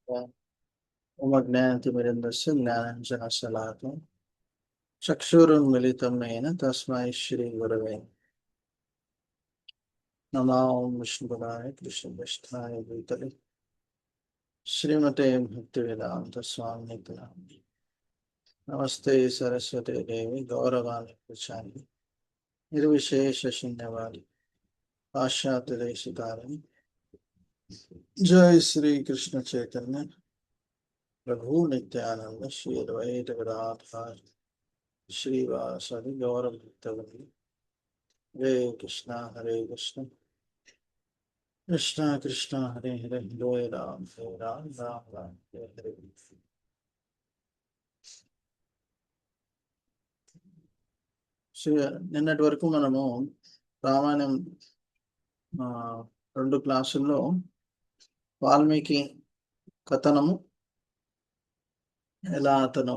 उमज्ञानतिमिरन्दस्य ज्ञानाञ्जनशलाकं चक्षुरुन्मिलितं येन तस्मै श्रीगुरवे नमः। ओं विष्णुपदाय कृष्णपृष्ठाय भूतले श्रीमते भक्तिवेदान्त स्वामिनिति नामिने। नमस्ते सरस्वते देवी गौरवाणि प्रचारिणि निर्विशेषशून्यवादी पाश्चात्यदेशतारिणि। जय श्री कृष्ण चैतन्य प्रभु नित्यानंद श्री अद्वैत गदाधर श्रीवासदि गौरभक्तवृंद। हरे कृष्णा कृष्णा कृष्णा हरे हरे हरे राम राम राम हरे हरे। నిన్నటి వరకు మనము రామాయణం రెండు క్లాసుల్లో వాల్మీకి కథనము, ఎలా అతను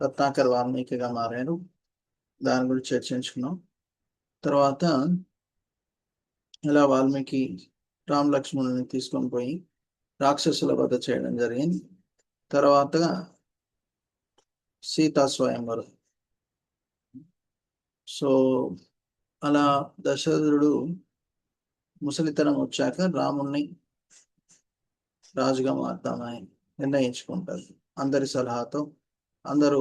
రత్నాకర్ వాల్మీకిగా మారాడు, దాని గురించి చర్చించుకున్నాం. తర్వాత ఎలా వాల్మీకి రామ లక్ష్మణుని తీసుకొని పోయి రాక్షసుల వధ చేయడం జరిగింది. తర్వాత సీతా స్వయంవరం. సో అలా దశరథుడు ముసలితనం వచ్చాక రాముణ్ణి రాజుగా మారుతామని నిర్ణయించుకుంటారు. అందరి సలహాతో అందరూ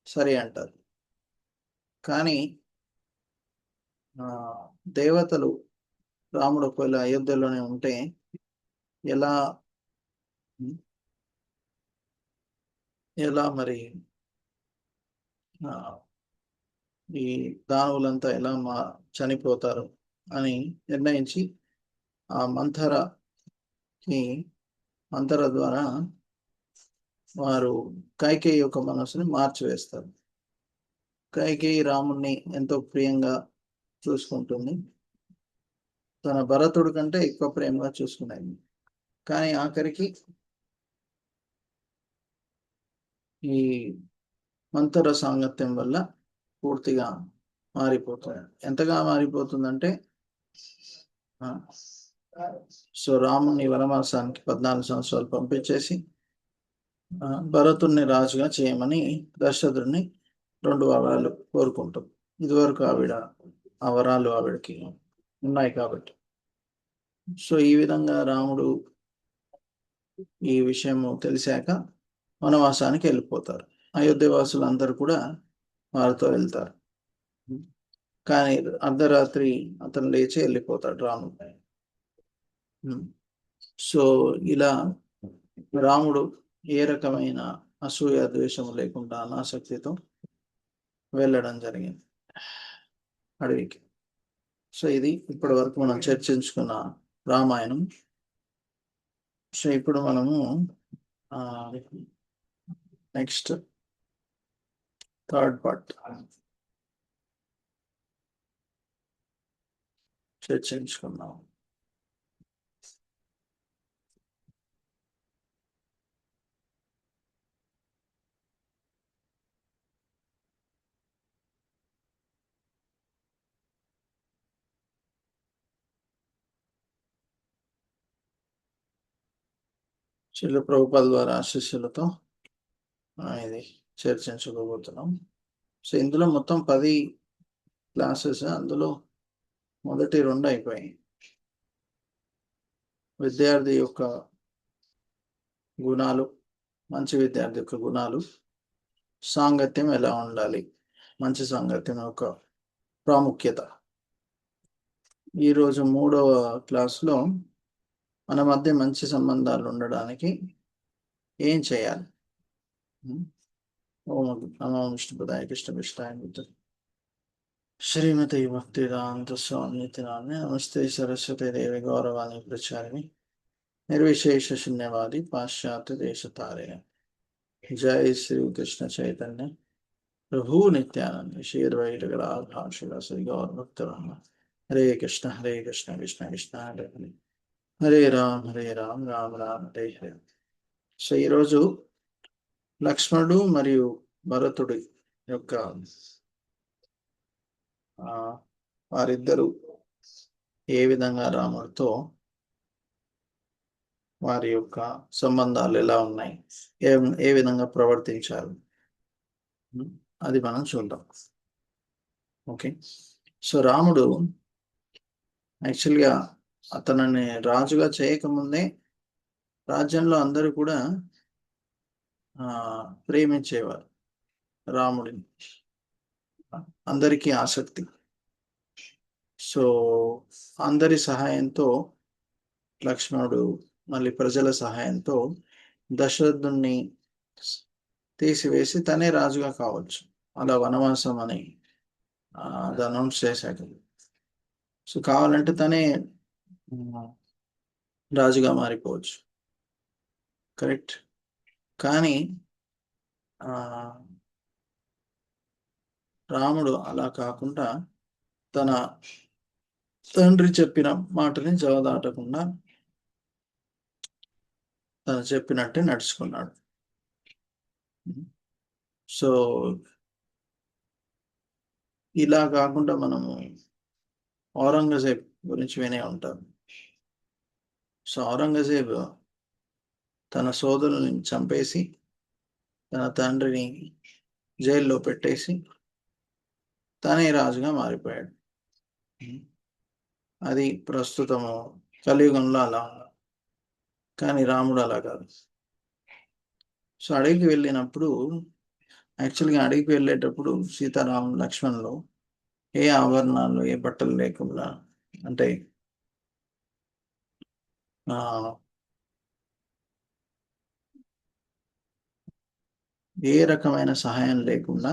సరే అంటారు. కానీ దేవతలు రాముడు ఒకవేళ అయోధ్యలోనే ఉంటే ఎలా ఎలా మరి ఈ దానవులంతా ఎలా చనిపోతారు అని నిర్ణయించి ఆ మంథర ద్వారా వారు కైకేయి యొక్క మనసుని మార్చివేస్తారు. కైకేయి రాముణ్ణి ఎంతో ప్రియంగా చూసుకుంటుంది, తన భరతుడి కంటే ఎక్కువ ప్రేమగా చూసుకునేది. కానీ ఆఖరికి ఈ మంతర సాంగత్యం వల్ల పూర్తిగా మారిపోతుంది. ఎంతగా మారిపోతుందంటే సో రాముని వనవాసానికి 14 సంవత్సరాలు పంపించేసి భరతుడిని రాజుగా చేయమని దశరథుడిని 2 వరాలు కోరుకుంటాం. ఇదివరకు ఆ వరాలు ఆవిడకి ఉన్నాయి కాబట్టి. సో ఈ విధంగా రాముడు ఈ విషయము తెలిసాక వనవాసానికి వెళ్ళిపోతారు. అయోధ్య వాసులు అందరూ కూడా వారితో వెళ్తారు. కానీ అర్ధరాత్రి అతను లేచి వెళ్ళిపోతాడు రాముడు. సో ఇలా రాముడు ఏ రకమైన అసూయ ద్వేషము లేకుండా అనాసక్తితో వెళ్ళడం జరిగింది అడవికి. సో ఇది ఇప్పటి వరకు మనం చర్చించుకున్న రామాయణం. సో ఇప్పుడు మనము నెక్స్ట్ థర్డ్ పార్ట్ చర్చించుకున్నాం. శిల ప్రభుపాద ద్వారా ఆశీస్సులతో ఇది చర్చించుకోబోతున్నాం. సో ఇందులో మొత్తం 10 క్లాసెస్, అందులో మొదటి 2 అయిపోయాయి. విద్యార్థి యొక్క గుణాలు, మంచి విద్యార్థి యొక్క గుణాలు, సాంగత్యం ఎలా ఉండాలి, మంచి సాంగత్యం యొక్క ప్రాముఖ్యత. ఈరోజు 3వ క్లాసులో మన మధ్య మంచి సంబంధాలు ఉండడానికి ఏం చేయాలి. ఓం నమో విష్ణుపదాయ కృష్ణపృష్ఠాయ భూతలే శ్రీమతే భక్తివేదాంత స్వామినితి నామినే. నమస్తే సరస్వతే దేవి గౌరవాణి ప్రచారిణి నిర్విశేష శూన్యవాది పాశ్చాత్య దేశతారిణి. జై శ్రీ కృష్ణ చైతన్య ప్రభు నిత్యానంద శ్రీ అద్వైత గదాధర శ్రీవాసది గౌరభక్తవృంద. హరే కృష్ణ కృష్ణ కృష్ణ హరే హరే, హరే రామ్ రామ్ రామ్ హరే హరే. సో ఈరోజు లక్ష్మణుడు మరియు భరతుడి యొక్క వారిద్దరూ ఏ విధంగా రాముడితో వారి యొక్క సంబంధాలు ఎలా ఉన్నాయి, ఏ ఏ విధంగా ప్రవర్తించాలి, అది మనం చూద్దాం. ఓకే. సో రాముడు యాక్చువల్గా అతనిని రాజుగా చేయకముందే రాజ్యంలో అందరూ కూడా ప్రేమించేవారు రాముడిని, అందరికీ ఆసక్తి. సో అందరి సహాయంతో లక్ష్మణుడు మళ్ళీ ప్రజల సహాయంతో దశరథుణ్ణి తీసివేసి తనే రాజుగా కావచ్చు, అలా వనవాసం అని అది అనౌన్స్ చేశాడు. సో కావాలంటే తనే రాజుగా మారిపోవచ్చు, కరెక్ట్. కానీ రాముడు అలా కాకుండా తన తండ్రి చెప్పిన మాటని జవదాటకుండా తను చెప్పినట్టే నడుచుకున్నాడు. సో ఇలా కాకుండా మనము ఔరంగజేబ్ గురించి వినే ఉంటాం. సో ఔరంగజేబ్ తన సోదరుని చంపేసి తన తండ్రిని జైల్లో పెట్టేసి తనే రాజుగా మారిపోయాడు. అది ప్రస్తుతము కలియుగంలో అలా ఉంది. కానీ రాముడు అలా కాదు. సో అడవికి వెళ్ళినప్పుడు యాక్చువల్గా అడవికి వెళ్ళేటప్పుడు సీతారాం లక్ష్మణులు ఏ ఆభరణాలు ఏ బట్టలు లేకుండా, అంటే ఏ రకమైన సహాయం లేకుండా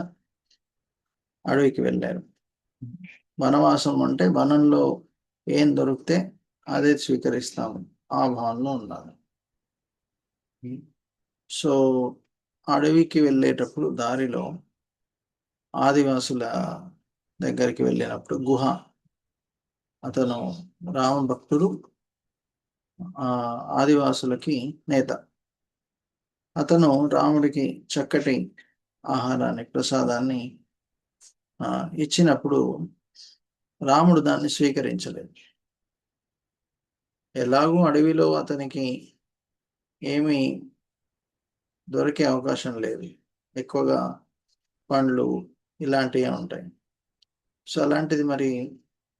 అడవికి వెళ్ళారు. వనవాసం అంటే వనంలో ఏం దొరికితే అదే స్వీకరిస్తాము ఆ భావనలో ఉన్నాను. సో అడవికి వెళ్ళేటప్పుడు దారిలో ఆదివాసుల దగ్గరికి వెళ్ళినప్పుడు గుహ, అతను రామ భక్తుడు, ఆదివాసులకి నేత. అతను రాముడికి చక్కటి ఆహారాన్ని ప్రసాదాన్ని ఇచ్చినప్పుడు రాముడు దాన్ని స్వీకరించలేదు. ఎలాగూ అడవిలో అతనికి ఏమీ దొరికే అవకాశం లేదు, ఎక్కువగా పండ్లు ఇలాంటివి ఉంటాయి. సో అలాంటిది మరి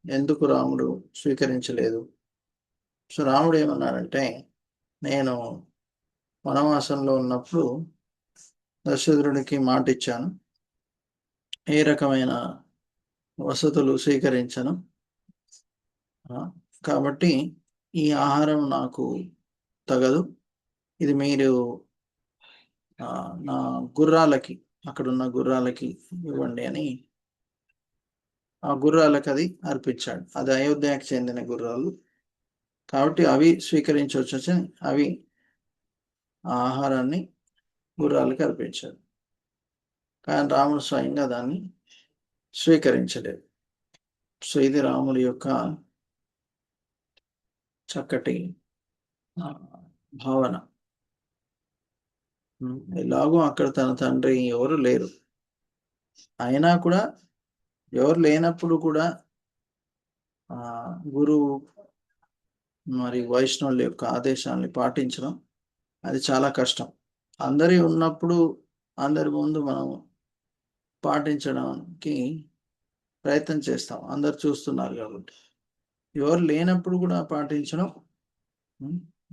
ఎందుకు రాముడు స్వీకరించలేదు? సో రాముడు ఏమన్నారంటే, నేను వనవాసంలో ఉన్నప్పుడు దశరథుడికి మాట ఇచ్చాను, ఏ రకమైన వసతులు స్వీకరించను, కాబట్టి ఈ ఆహారం నాకు తగదు, ఇది మీరు నా గుర్రాలకి, అక్కడున్న గుర్రాలకి ఇవ్వండి అని ఆ గుర్రాలకు అది అర్పించాడు. అది అయోధ్యకు చెందిన గుర్రాలు కాబట్టి అవి స్వీకరించవచ్చు, అవి ఆ ఆహారాన్ని గుర్రాలకి అర్పించాడు. కానీ రాముడు స్వయంగా దాన్ని స్వీకరించలేదు. సో ఇది రాముడి యొక్క చక్కటి భావన. ఎలాగో అక్కడ తన తండ్రి ఎవరు లేరు, అయినా కూడా ఎవరు లేనప్పుడు కూడా గురువు మరి వైష్ణవుల యొక్క ఆదేశాన్ని పాటించడం అది చాలా కష్టం. అందరి ఉన్నప్పుడు అందరి ముందు మనం పాటించడానికి ప్రయత్నం చేస్తాం, అందరు చూస్తున్నారు కాబట్టి. ఎవరు లేనప్పుడు కూడా పాటించడం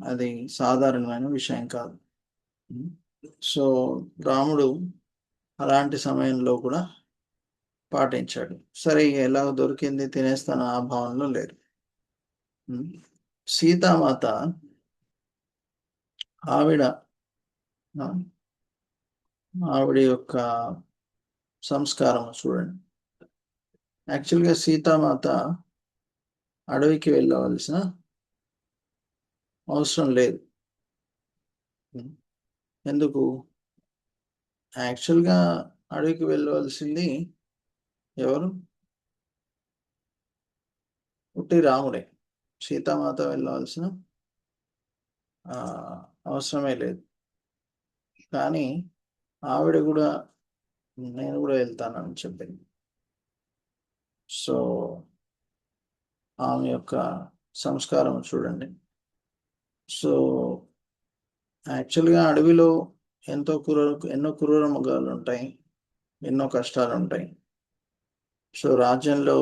అది సాధారణమైన విషయం కాదు. సో రాముడు అలాంటి సమయంలో కూడా పాటించాడు. సరే ఎలా దొరికింది తినేస్తాను ఆ భావనలో లేరు. సీతామాత ఆవిడ యొక్క సంస్కారం చూడండి. యాక్చువల్గా సీతామాత అడవికి వెళ్ళవలసిన అవసరం లేదు. ఎందుకు? యాక్చువల్గా అడవికి వెళ్ళవలసింది ఎవరు? పుట్టి రాముడే. సీతామాత వెళ్ళవలసిన అవసరమే లేదు. కానీ ఆవిడ కూడా నేను కూడా వెళ్తానని చెప్పింది. సో ఆమె యొక్క సంస్కారం చూడండి. సో యాక్చువల్గా అడవిలో ఎన్నో క్రూర మృగాలు ఉంటాయి, ఎన్నో కష్టాలు ఉంటాయి. సో రాజ్యంలో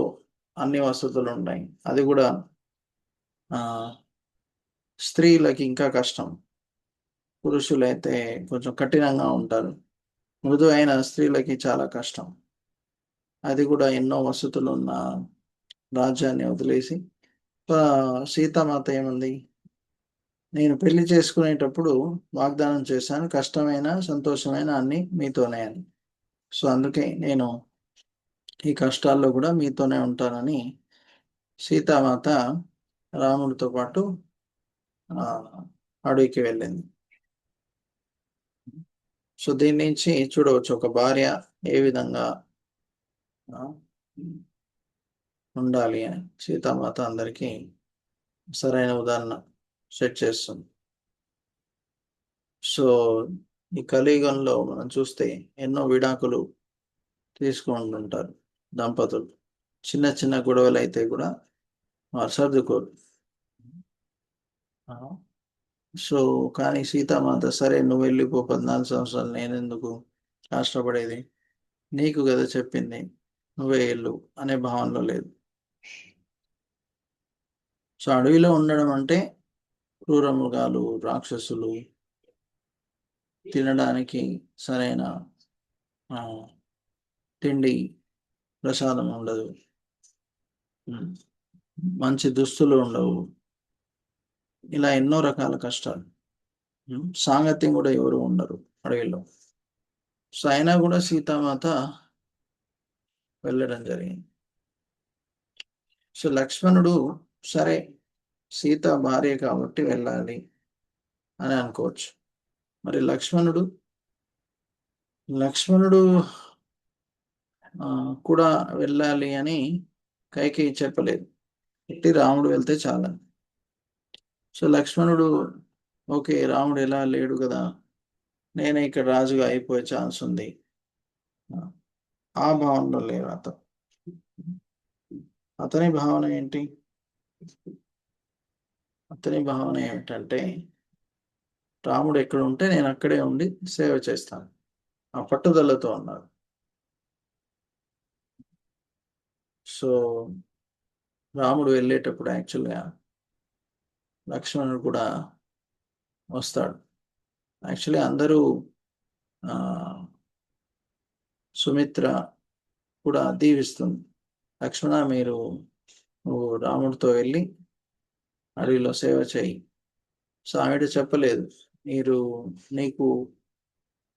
అన్ని వసతులు ఉంటాయి, అది కూడా ఆ స్త్రీలకి ఇంకా కష్టం. పురుషులైతే కొంచెం కఠినంగా ఉంటారు, మృదు అయిన స్త్రీలకి చాలా కష్టం. అది కూడా ఎన్నో వసతులు ఉన్న రాజ్యాన్ని వదిలేసి సీతామాత ఏముంది, నేను పెళ్లి చేసుకునేటప్పుడు వాగ్దానం చేశాను, కష్టమైన సంతోషమైన అన్ని మీతోనే అని. సో అందుకే నేను ఈ కష్టాల్లో కూడా మీతోనే ఉంటానని సీతామాత రాముడితో పాటు అడవికి వెళ్ళింది. సో దీని నుంచి చూడవచ్చు ఒక భార్య ఏ విధంగా ఉండాలి అని సీతామాత అందరికీ సరైన ఉదాహరణ సెట్ చేస్తుంది. సో ఈ కలియుగంలో మనం చూస్తే ఎన్నో విడాకులు తీసుకుంటుంటారు దంపతులు. చిన్న చిన్న గొడవలు అయితే కూడా సర్దుకోరు. సో కానీ సీతామాత సరే నువ్వు వెళ్ళిపో, 14 సంవత్సరాలు నేనెందుకు కష్టపడేది, నీకు కదా చెప్పింది, నువ్వే వెళ్ళు అనే భావనలో లేదు. సో అడవిలో ఉండడం అంటే క్రూర మృగాలు, రాక్షసులు, తినడానికి సరైన తిండి, ప్రసాదం ఉండదు, మంచి దుస్తులు ఉండవు, ఇలా ఎన్నో రకాల కష్టాలు. సాంగత్యం కూడా ఎవరు ఉండరు అడవిలో. సో అయినా కూడా సీతామాత వెళ్ళడం జరిగింది. సో లక్ష్మణుడు సరే సీత భార్య కాబట్టి వెళ్ళాలి అని అనుకోవచ్చు. మరి లక్ష్మణుడు కూడా వెళ్ళాలి అని కైకేయి చెప్పలేదు, ఎట్టి రాముడు వెళ్తే చాలని. సో లక్ష్మణుడు ఓకే రాముడు ఎలా లేడు కదా, నేనే ఇక్కడ రాజుగా అయిపోయే ఛాన్స్ ఉంది, ఆ భావనలో లేరు అతను. అతని భావన ఏంటి, అతని భావన ఏమిటంటే రాముడు ఎక్కడ ఉంటే నేను అక్కడే ఉండి సేవ చేస్తాను, ఆ పట్టుదలతో ఉన్నారు. సో రాముడు వెళ్ళేటప్పుడు యాక్చువల్గా లక్ష్మణుడు కూడా వస్తాడు. యాక్చువల్లీ అందరూ సుమిత్ర కూడా దీవిస్తుంది, లక్ష్మణ నువ్వు రాముడితో వెళ్ళి అడవిలో సేవ చేయి. సో ఆవిడ చెప్పలేదు నీకు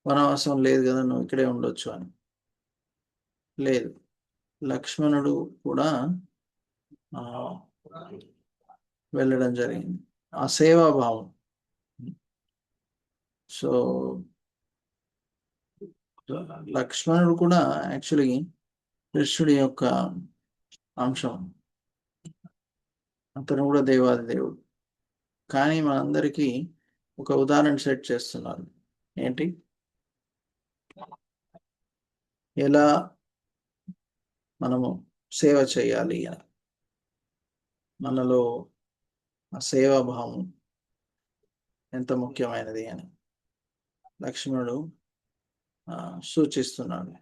వనవాసం లేదు కదా, నువ్వు ఇక్కడే ఉండొచ్చు అని. లేదు, లక్ష్మణుడు కూడా వెళ్ళడం జరిగింది, ఆ సేవాభావం. సో లక్ష్మణుడు కూడా యాక్చువల్లీ కృష్ణుడి యొక్క అంశం, అతను కూడా దేవాది దేవుడు. కానీ మనందరికీ ఒక ఉదాహరణ సెట్ చేస్తున్నారు, ఏంటి, ఎలా మనము సేవ చేయాలి అని. మనలో ఆ సేవాభావం ఎంత ముఖ్యమైనది అని లక్ష్మణుడు సూచిస్తున్నాడు.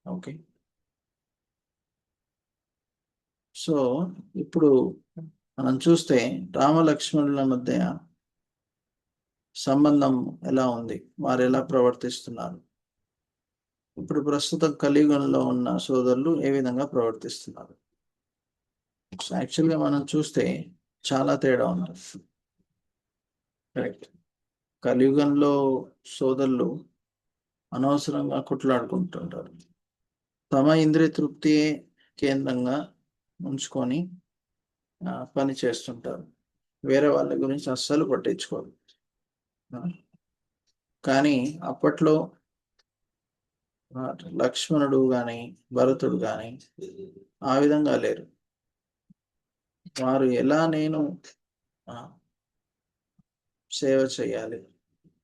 ఓకే, సో ఇప్పుడు మనం చూస్తే రామలక్ష్మణుల మధ్య సంబంధం ఎలా ఉంది, వారు ఎలా ప్రవర్తిస్తున్నారు, ఇప్పుడు ప్రస్తుతం కలియుగంలో ఉన్న సోదరులు ఏ విధంగా ప్రవర్తిస్తున్నారు. యాక్చువల్గా మనం చూస్తే చాలా తేడా ఉంది. కరెక్ట్, కలియుగంలో సోదరులు అనవసరంగా కొట్లాడుకుంటుంటారు, తమ ఇంద్రియ తృప్తియే కేంద్రంగా ఉంచుకొని పని చేస్తుంటారు, వేరే వాళ్ళ గురించి అస్సలు పట్టించుకోరు. కానీ అప్పట్లో లక్ష్మణుడు కానీ భరతుడు కానీ ఆ విధంగా లేరు. వారు ఎలా నేను సేవ చేయాలి,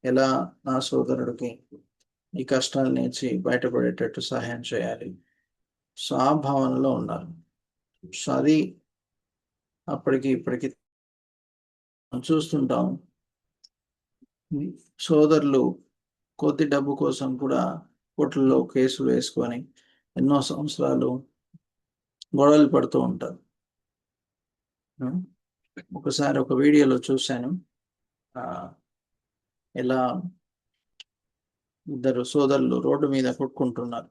ఎలా నా సోదరుడికి ఈ కష్టాల నుంచి బయటపడేటట్టు సహాయం చేయాలి, సో ఆ భావనలో ఉన్నారు. సో అది అప్పటికి ఇప్పటికి చూస్తుంటాం. సోదరులు కొద్ది డబ్బు కోసం కూడా కోర్టుల్లో కేసులు వేసుకొని ఎన్నో సంవత్సరాలు గొడవలు పడుతూ ఉంటారు. ఒకసారి ఒక వీడియోలో చూశాను, ఇలా ఇద్దరు సోదరులు రోడ్డు మీద కొట్టుకుంటున్నారు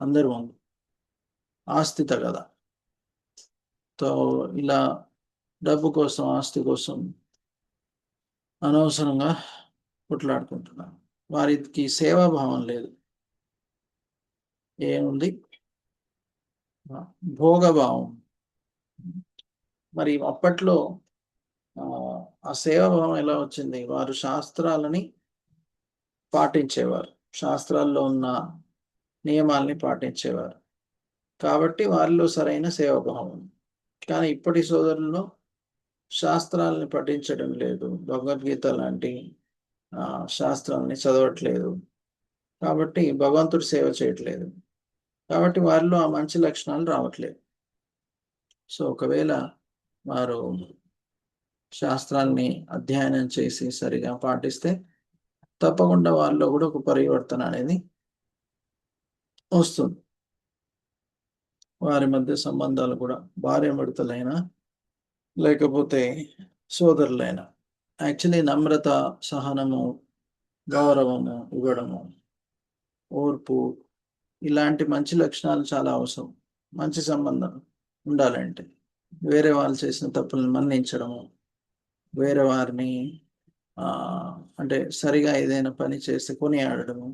అందరూ ముందు, ఆస్తి కదా. తో ఇలా డబ్బు కోసం, ఆస్తి కోసం అనవసరంగా కొట్లాడుకుంటున్నారు. వారికి సేవాభావం లేదు. ఏముంది? భోగభావం. మరి అప్పట్లో ఆ సేవాభావం ఎలా వచ్చింది? వారు శాస్త్రాలని పాటించేవారు, శాస్త్రాల్లో ఉన్న నియమాల్ని పాటించేవారు కాబట్టి వారిలో సరైన సేవాభావం. కానీ ఇప్పటి సోదరుల్లో శాస్త్రాలని పఠించడం లేదు, భగవద్గీత లాంటి శాస్త్రాలని చదవట్లేదు, కాబట్టి భగవంతుడి సేవ చేయట్లేదు, కాబట్టి వారిలో ఆ మంచి లక్షణాలు రావట్లేదు. సో ఒకవేళ వారు శాస్త్రాన్ని అధ్యయనం చేసి సరిగా పాటిస్తే తప్పకుండా వాళ్ళలో కూడా ఒక పరివర్తన అనేది వస్తుంది. వారి మధ్య సంబంధాలు కూడా భార్యాభర్తలైనా లేకపోతే సోదరులైనా యాక్చువల్లీ నమ్రత, సహనము, గౌరవము ఇవ్వడము, ఓర్పు, ఇలాంటి మంచి లక్షణాలు చాలా అవసరం మంచి సంబంధం ఉండాలంటే. వేరే వాళ్ళు చేసిన తప్పులను మన్నించడము, వేరే వారిని అంటే సరిగా ఏదైనా పని చేస్తే కొనియాడము,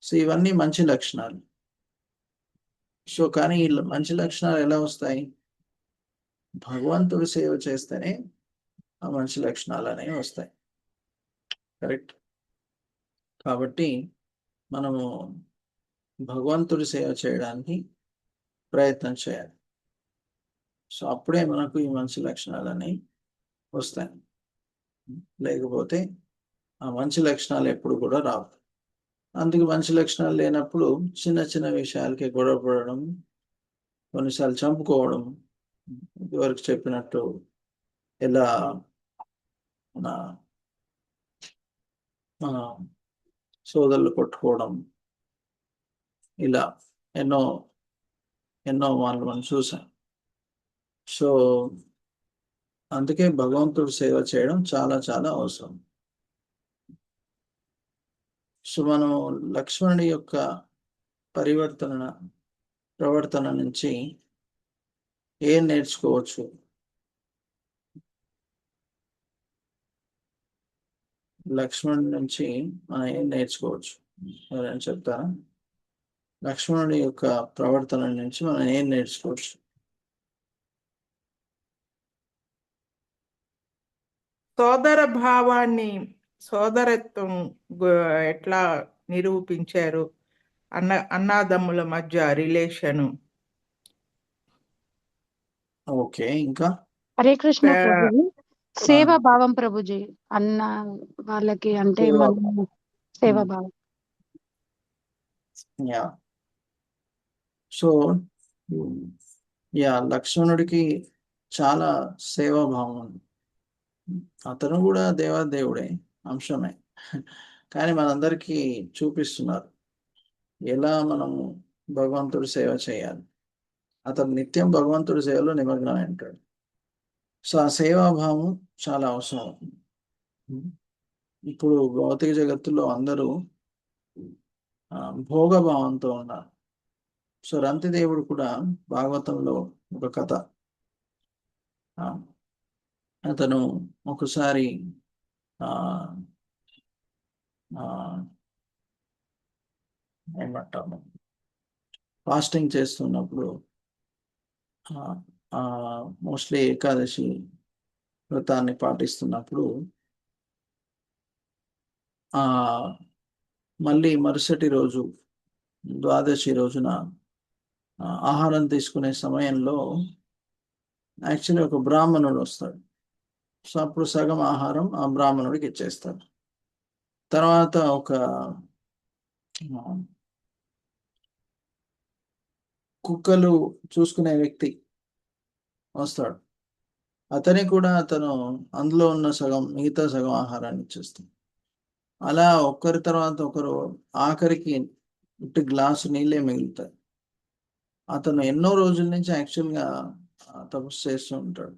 సో ఇవన్నీ మంచి లక్షణాలు. సో కానీ ఈ మంచి లక్షణాలు ఎలా వస్తాయి? భగవంతుడు సేవ చేస్తేనే ఆ మంచి లక్షణాలు అనేవి వస్తాయి. కరెక్ట్. కాబట్టి మనము భగవంతుడి సేవ చేయడానికి ప్రయత్నం చేయాలి. సో అప్పుడే మనకు ఈ మంచి లక్షణాలు అనేవి వస్తాయి. లేకపోతే ఆ మంచి లక్షణాలు ఎప్పుడు కూడా రావు. అందుకు మంచి లక్షణాలు లేనప్పుడు చిన్న చిన్న విషయాలకి గొడవ పడడం, కొన్నిసార్లు చంపుకోవడం, ఇదివరకు చెప్పినట్టు ఎలా మన సోదరులు కొట్టుకోవడం, ఇలా ఎన్నో ఎన్నో వాళ్ళు మనం చూసాం. సో అందుకే భగవంతుడు సేవ చేయడం చాలా చాలా అవసరం. సో మనం లక్ష్మణుడి యొక్క ప్రవర్తన నుంచి ఏం నేర్చుకోవచ్చు? లక్ష్మణుడి నుంచి మనం ఏం నేర్చుకోవచ్చు? ఎవరైనా చెప్తారా? లక్ష్మణుడి యొక్క ప్రవర్తన నుంచి మనం ఏం నేర్చుకోవచ్చు? సోదర భావాన్ని, సోదరత్వం ఎట్లా నిరూపించారు, అన్నాదమ్ముల మధ్య రిలేషను. ఓకే, ఇంకా హరే కృష్ణ ప్రభుజీ. సేవా భావం ప్రభుజీ, అన్న వాళ్ళకి అంటే సేవా భావం. సో లక్ష్మణుడికి చాలా సేవాభావం ఉంది. అతను కూడా దేవాదేవుడే అంశమే, కానీ మనందరికీ చూపిస్తున్నారు ఎలా మనము భగవంతుడి సేవ చేయాలి. అతను నిత్యం భగవంతుడి సేవలో నిమగ్నం అంటాడు. సో ఆ సేవాభావం చాలా అవసరం. ఇప్పుడు భౌతిక జగత్తులో అందరూ భోగభావంతో ఉన్నారు. సో రంతిదేవుడు కూడా భాగవతంలో ఒక కథ, అతను ఒకసారి ఏమంటాము ఫాస్టింగ్ చేస్తున్నప్పుడు, మోస్ట్లీ ఏకాదశి వ్రతాన్ని పాటిస్తున్నప్పుడు మళ్ళీ మరుసటి రోజు ద్వాదశి రోజున ఆహారం తీసుకునే సమయంలో యాక్చువల్లీ ఒక బ్రాహ్మణుడు వస్తాడు. సో అప్పుడు సగం ఆహారం ఆ బ్రాహ్మణుడికి ఇచ్చేస్తాడు. తర్వాత ఒక కుక్కలు చూసుకునే వ్యక్తి వస్తాడు. అతను అందులో ఉన్న మిగతా సగం ఆహారాన్ని ఇచ్చేస్తాడు. అలా ఒకరి తర్వాత ఒకరు ఆఖరికి ఇటు గ్లాసు నీళ్ళే మిగులుతాయి. అతను ఎన్నో రోజుల నుంచి యాక్చువల్గా తపస్సు చేస్తూ ఉంటాడు.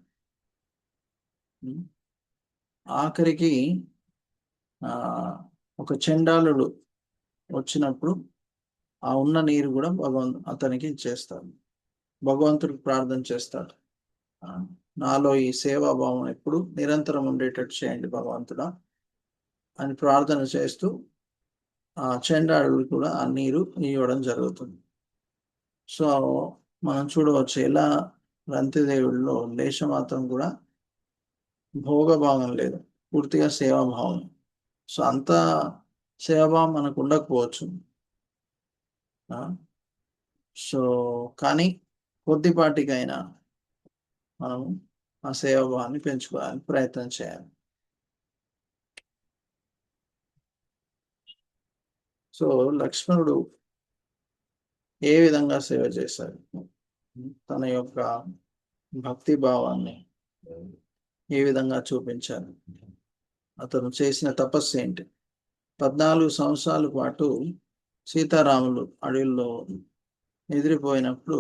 ఆఖరికి ఒక చండాలుడు వచ్చినప్పుడు ఆ ఉన్న నీరు కూడా అతనికి ఇచ్చేస్తాడు. భగవంతుడికి ప్రార్థన చేస్తాడు, నాలో ఈ సేవాభావం ఎప్పుడు నిరంతరం ఉండేటట్టు చేయండి భగవంతుడా అని ప్రార్థన చేస్తూ ఆ చండాలుడు కూడా ఆ నీరు ఇవ్వడం జరుగుతుంది. సో మనం చూడవచ్చు ఎలా రంతిదేవుడిలో లేశమాత్రం కూడా భోగభావం లేదు, పూర్తిగా సేవాభావం. సో అంత సేవాభావం మనకు ఉండకపోవచ్చు. సో కానీ కొద్దిపాటికైనా మనం ఆ సేవాభావాన్ని పెంచుకోవడానికి ప్రయత్నం చేయాలి. సో లక్ష్మణుడు ఏ విధంగా సేవ చేశారు, తన యొక్క భక్తి భావాన్ని ఏ విధంగా చూపించారు, అతను చేసిన తపస్సు ఏంటి? 14 సంవత్సరాల పాటు సీతారాములు అడవిలో నిద్రపోయినప్పుడు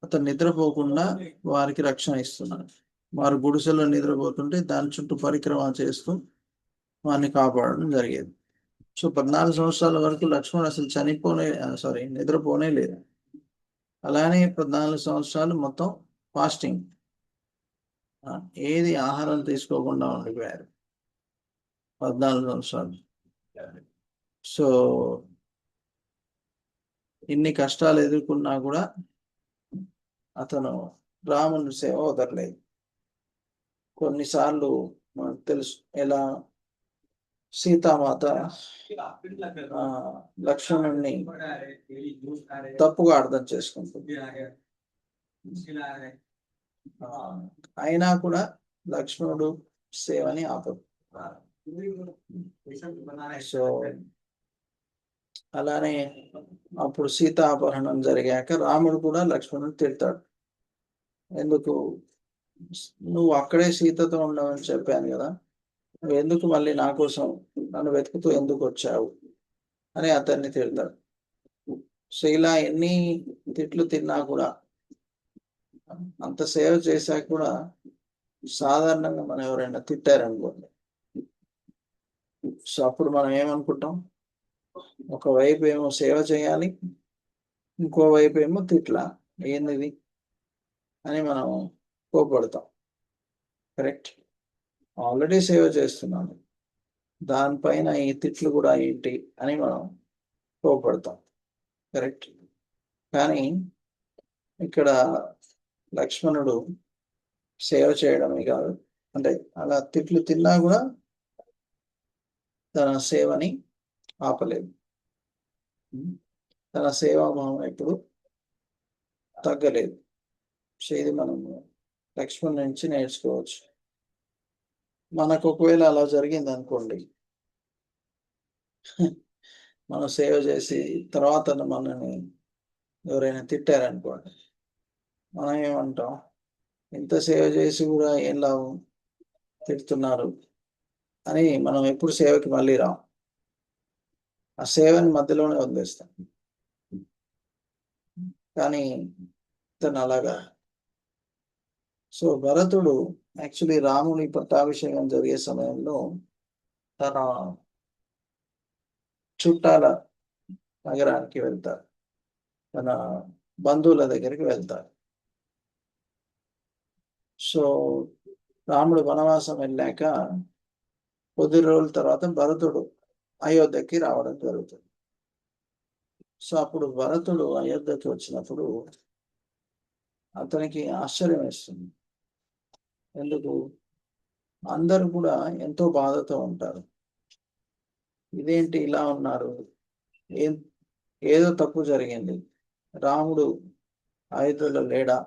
అతను నిద్రపోకుండా వారికి రక్షణ ఇస్తున్నాడు. వారు గుడిసెలో నిద్రపోతుంటే దాని చుట్టూ పరిక్రమ చేస్తూ వారిని కాపాడడం జరిగేది. సో 14 సంవత్సరాల వరకు లక్ష్మణుడు అసలు నిద్రపోనే లేదు. అలానే 14 సంవత్సరాలు మొత్తం ఫాస్టింగ్, ఏది ఆహారం తీసుకోకుండా ఉండిపోయారు 14 సంవత్సరాలు. సో ఇన్ని కష్టాలు ఎదుర్కొన్నా కూడా అతను రాముని సేవ వదలలేదు. కొన్నిసార్లు మనకు తెలుసు ఎలా సీతామాత లక్ష్మణుడిని తప్పుగా అర్థం చేసుకుంటుంది. అయినా కూడా లక్ష్మణుడు సేవని ఆపదు. సో అలానే అప్పుడు సీతా అపహరణం జరిగాక రాముడు కూడా లక్ష్మణుడు తిడతాడు, ఎందుకు నువ్వు అక్కడే సీతతో ఉండవని చెప్పాను కదా, నువ్వు ఎందుకు మళ్ళీ నా కోసం నన్ను వెతుకుతూ ఎందుకు వచ్చావు అని అతన్ని తిడతాడు. సో ఇలా ఎన్ని తిట్లు తిన్నా కూడా, అంత సేవ చేశాక కూడా సాధారణంగా మనం ఎవరైనా తిట్టారనుకోండి, సో అప్పుడు మనం ఏమనుకుంటాం, ఒకవైపు ఏమో సేవ చేయాలి, ఇంకోవైపు ఏమో తిట్లా, ఏంది అని మనం కోపడతాం. కరెక్ట్, ఆల్రెడీ సేవ చేస్తున్నాను, దానిపైన ఈ తిట్లు కూడా ఏంటి అని మనం కోపడతాం. కరెక్ట్, కానీ ఇక్కడ లక్ష్మణుడు సేవ చేయడమే కాదు, అంటే అలా తిట్లు తిన్నా కూడా తన సేవని ఆపలేదు. తన సేవాభావం ఎప్పుడు తగ్గలేదు. సో ఇది మనము లక్ష్మణ్ నుంచి నేర్చుకోవచ్చు. మనకు ఒకవేళ అలా జరిగింది అనుకోండి, మనం సేవ చేసి తర్వాత మనని ఎవరైనా తిట్టారనుకోండి, మనం ఏమంటాం, ఇంత సేవ చేసి కూడా ఏం లాభం, తిడుతున్నారు అని మనం ఎప్పుడు సేవకి మళ్ళీ రాం, ఆ సేవని మధ్యలోనే వదిలేస్తాం. కానీ తను అలాగా. సో భరతుడు యాక్చువల్లీ రాముని పట్టాభిషేకం జరిగే సమయంలో తన చుట్టాల నగరానికి వెళ్తారు, తన బంధువుల దగ్గరికి వెళ్తారు. సో రాముడు వనవాసం వెళ్ళాక కొద్ది రోజుల తర్వాత భరతుడు అయోధ్యకి రావడం జరుగుతుంది. సో అప్పుడు భరతుడు అయోధ్యకి వచ్చినప్పుడు అతనికి ఆశ్చర్యం వేస్తుంది. ఎందుకు, అందరూ కూడా ఎంతో బాధతో ఉంటారు, ఇదేంటి ఇలా ఉన్నారు, ఏదో తప్పు జరిగింది, రాముడు అయోధ్యలో లేడా,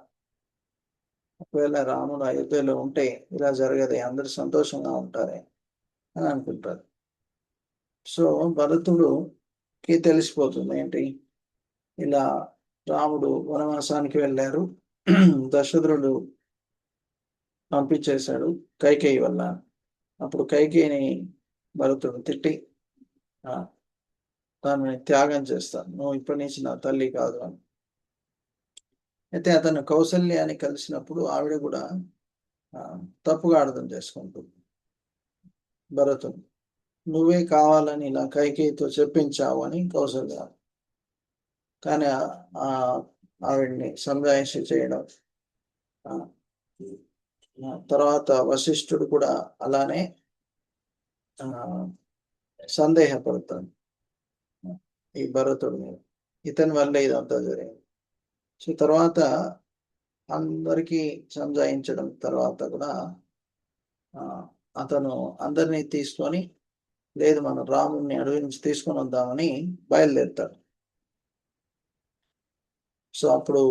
ఒకవేళ రాముడు అయోధ్యలో ఉంటే ఇలా జరగదే, అందరు సంతోషంగా ఉంటారే అని అనుకుంటారు. సో భరతుడుకి తెలిసిపోతుంది ఏంటి, ఇలా రాముడు వనవాసానికి వెళ్ళారు, దశరథుడు పంపించేశాడు కైకేయి వల్ల. అప్పుడు కైకేయిని భరతుడు తిట్టి దాన్ని త్యాగం చేస్తాను, నువ్వు ఇప్పటి నుంచి నా తల్లి కాదు అని. అయితే అతను కౌసల్యాన్ని కలిసినప్పుడు ఆవిడ కూడా తప్పుగా అర్థం చేసుకుంటుంది. భరతుడు నువ్వే కావాలని ఇలా కైకేయితో చెప్పించావు అని కౌసల్య, కానీ ఆవిడ్ని సంజాయిషి చేయడం. తర్వాత వశిష్ఠుడు కూడా అలానే సందేహపడతాడు ఈ భరతుడి మీద, ఇతని వల్లే ఇదంతా జరిగింది. సో తర్వాత అందరికీ సంజాయించడం తర్వాత కూడా అతను అందరినీ తీసుకొని, లేదు మనం రాముడిని అడవి నుంచి తీసుకొని వద్దామని బయలుదేరుతాడు. సో అప్పుడు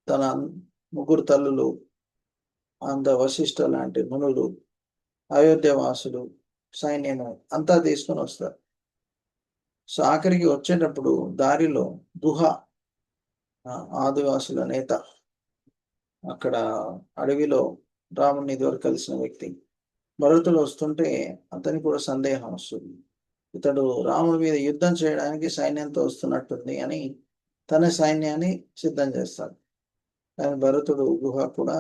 తన ముగ్గురు తల్లులు, అంత వశిష్ఠ లాంటి మునులు, అయోధ్యవాసులు, సైన్యము అంతా తీసుకొని వస్తారు. సో ఆఖరికి వచ్చేటప్పుడు దారిలో గుహ, ఆదివాసుల నేత, అక్కడ అడవిలో రాముడిని ఇదివరకు కలిసిన వ్యక్తి, భరతుడు వస్తుంటే అతనికి కూడా సందేహం వస్తుంది, ఇతడు రాముడి మీద యుద్ధం చేయడానికి సైన్యంతో వస్తున్నట్టుంది అని తన సైన్యాన్ని సిద్ధం చేస్తాడు. కానీ భరతుడు గుహ కూడా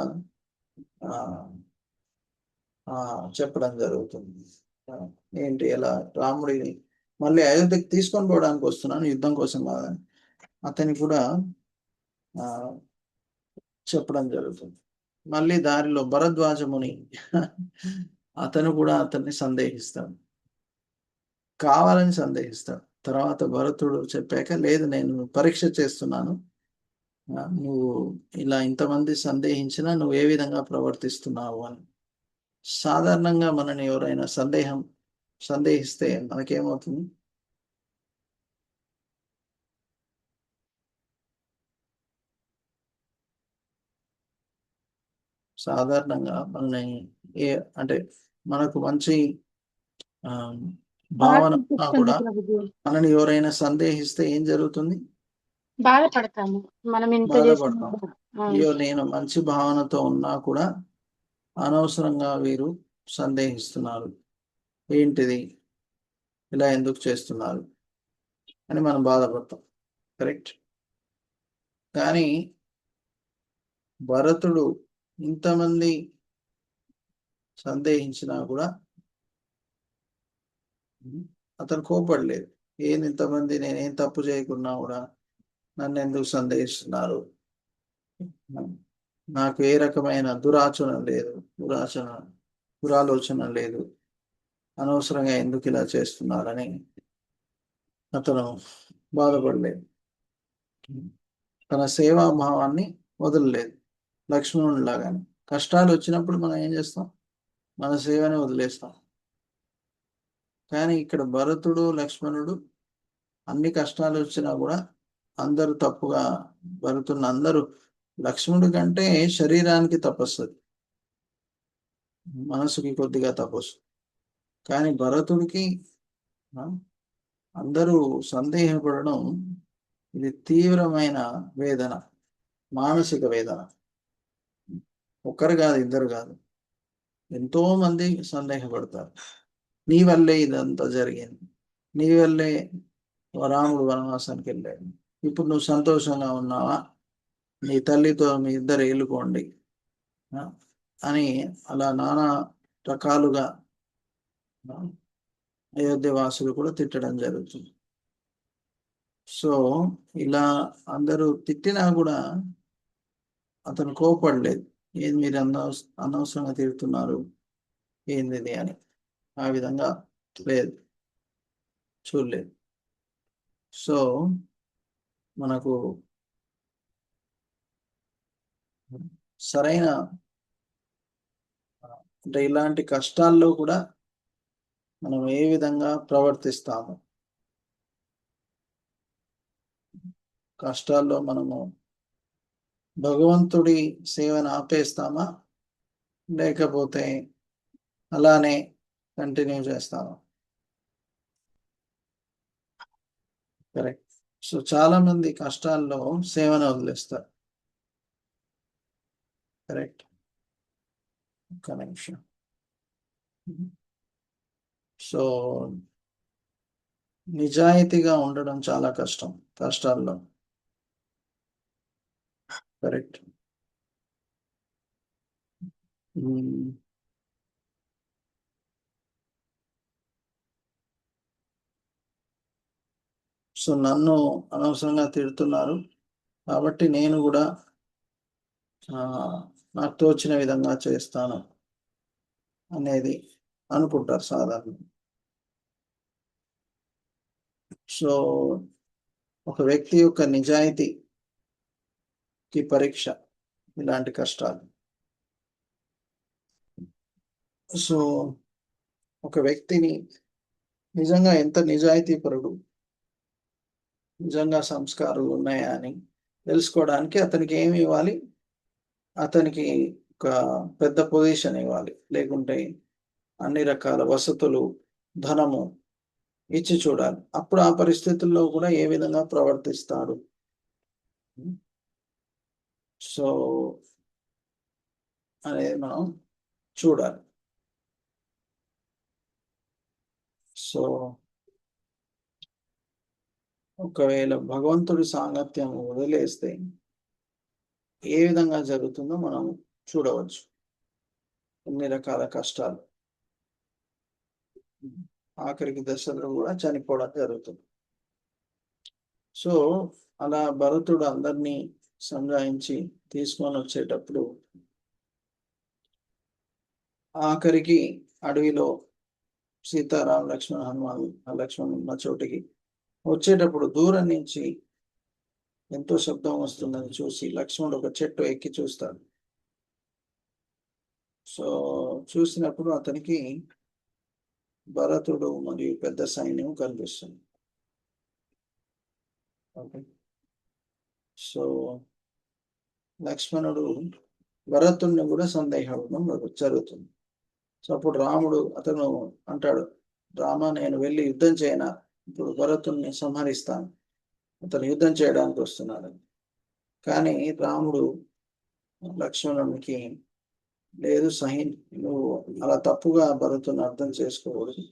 చెప్పడం జరుగుతుంది, ఏంటి ఎలా రాముడిని మళ్ళీ అయోధ్యకి తీసుకొని పోవడానికి వస్తున్నాను యుద్ధం కోసం కాదని అతని కూడా చెప్పడం జరుగుతుంది. మళ్ళీ దారిలో భరద్వాజముని అతను కూడా అతన్ని సందేహిస్తాడు, కావాలని సందేహిస్తాడు. తర్వాత భరతుడు చెప్పాక, లేదు నేను పరీక్ష చేస్తున్నాను, నువ్వు ఇలా ఇంతమంది సందేహించినా నువ్వు ఏ విధంగా ప్రవర్తిస్తున్నావు అని. సాధారణంగా మనని ఎవరైనా సందేహిస్తే మనకేమవుతుంది? సాధారణంగా మనని అంటే మనకు మంచి భావన కూడా మనని ఎవరైనా సందేహిస్తే ఏం జరుగుతుంది? బాధపడతాము. మనం ఇంత బాధపడతాం. అయ్యో నేను మంచి భావనతో ఉన్నా కూడా అనవసరంగా వీరు సందేహిస్తున్నారు, ఏంటిది ఇలా ఎందుకు చేస్తున్నారు అని మనం బాధపడతాం. కరెక్ట్. కానీ భరతుడు ఇంతమంది సందేహించినా కూడా అతను కోపడలేదు. ఇంతమంది నేనేం తప్పు చేయకున్నా కూడా నన్ను ఎందుకు సందేహిస్తున్నారు, నాకు ఏ రకమైన దురాలోచన లేదు, అనవసరంగా ఎందుకు ఇలా చేస్తున్నారని అతను బాధపడలేదు. తన సేవాభావాన్ని వదలలేదు. లక్ష్మణుని లాగానే కష్టాలు వచ్చినప్పుడు మనం ఏం చేస్తాం? మన సేవని వదిలేస్తాం. కానీ ఇక్కడ భరతుడు, లక్ష్మణుడు అన్ని కష్టాలు వచ్చినా కూడా అందరూ తప్పుగా అందరూ, లక్ష్మణుడి కంటే శరీరానికి తపస్సు, మనసుకి కొద్దిగా తపస్సు. కానీ భరతుడికి అందరూ సందేహపడడం ఇది తీవ్రమైన వేదన, మానసిక వేదన. ఒక్కరు కాదు, ఇద్దరు కాదు, ఎంతో మంది సందేహపడతారు. నీ వల్లే ఇదంతా జరిగింది, నీ వల్లే రాముడు వనవాసానికి వెళ్ళాడు, ఇప్పుడు నువ్వు సంతోషంగా ఉన్నావా, నీ తల్లితో మీ ఇద్దరు ఏలుకోండి అని అలా నానా రకాలుగా అయోధ్యవాసులు కూడా తిట్టడం జరుగుతుంది. సో ఇలా అందరూ తిట్టినా కూడా అతను కోపడలేదు. ఏది మీరు అనవసరంగా తిడుతున్నారు ఏంది అని ఆ విధంగా లేదు, చూడలేదు. సో మనకు సరైన అంటే ఇలాంటి కష్టాల్లో కూడా మనం ఏ విధంగా ప్రవర్తిస్తాము, కష్టాల్లో మనము భగవంతుడి సేవను ఆపేస్తామా లేకపోతే అలానే కంటిన్యూ చేస్తామా? కరెక్ట్. సో చాలా మంది కష్టాల్లో సేవను వదిలేస్తారు. కరెక్ట్. ఒక్క నిమిషం. సో నిజాయితీగా ఉండడం చాలా కష్టం కష్టాల్లో. కరెక్ట్. సో నన్ను అనవసరంగా తిడుతున్నారు కాబట్టి నేను కూడా నాకు తోచిన విధంగా చేస్తాను అనేది అనుకుంటారు సాధారణ. సో ఒక వ్యక్తి యొక్క నిజాయితీకి పరీక్ష ఇలాంటి కష్టాలు. సో ఒక వ్యక్తిని నిజంగా ఎంత నిజాయితీపరుడు, నిజంగా సంస్కారాలు ఉన్నాయా అని తెలుసుకోవడానికి అతనికి ఏమి ఇవ్వాలి? అతనికి ఒక పెద్ద పొజిషన్ ఇవ్వాలి, లేకుంటే అన్ని రకాల వసతులు, ధనము ఇచ్చి చూడాలి. అప్పుడు ఆ పరిస్థితుల్లో కూడా ఏ విధంగా ప్రవర్తిస్తాడు. సో అనేది మనం చూడాలి. సో ఒకవేళ భగవంతుడి సాంగత్యం వదిలేస్తే ఏ విధంగా జరుగుతుందో మనం చూడవచ్చు. అన్ని రకాల కష్టాలు, ఆఖరికి దశలో కూడా చనిపోవడం జరుగుతుంది. సో అలా భరతుడు అందరినీ సంజాయించి తీసుకొని వచ్చేటప్పుడు ఆఖరికి అడవిలో సీతారాం లక్ష్మణ్ ఉన్న చోటికి వచ్చేటప్పుడు దూరం నుంచి ఎంతో శబ్దం వస్తుందని చూసి లక్ష్మణుడు ఒక చెట్టు ఎక్కి చూస్తాడు. సో చూసినప్పుడు అతనికి భరతుడు మరియు పెద్ద సైన్యం కనిపిస్తుంది. ఓకే. సో లక్ష్మణుడు భరతుడిని కూడా సందేహం జరుగుతుంది. సో అప్పుడు రాముడు అతను అంటాడు, రామ నేను వెళ్ళి యుద్ధం చేయనా? ఇప్పుడు భరతుడిని సంహరిస్తాను, అతను యుద్ధం చేయడానికి వస్తున్నాడు. కానీ రాముడు లక్ష్మణునికి లేదు, నువ్వు అలా తప్పుగా భరతుని అర్థం చేసుకోకూడదు.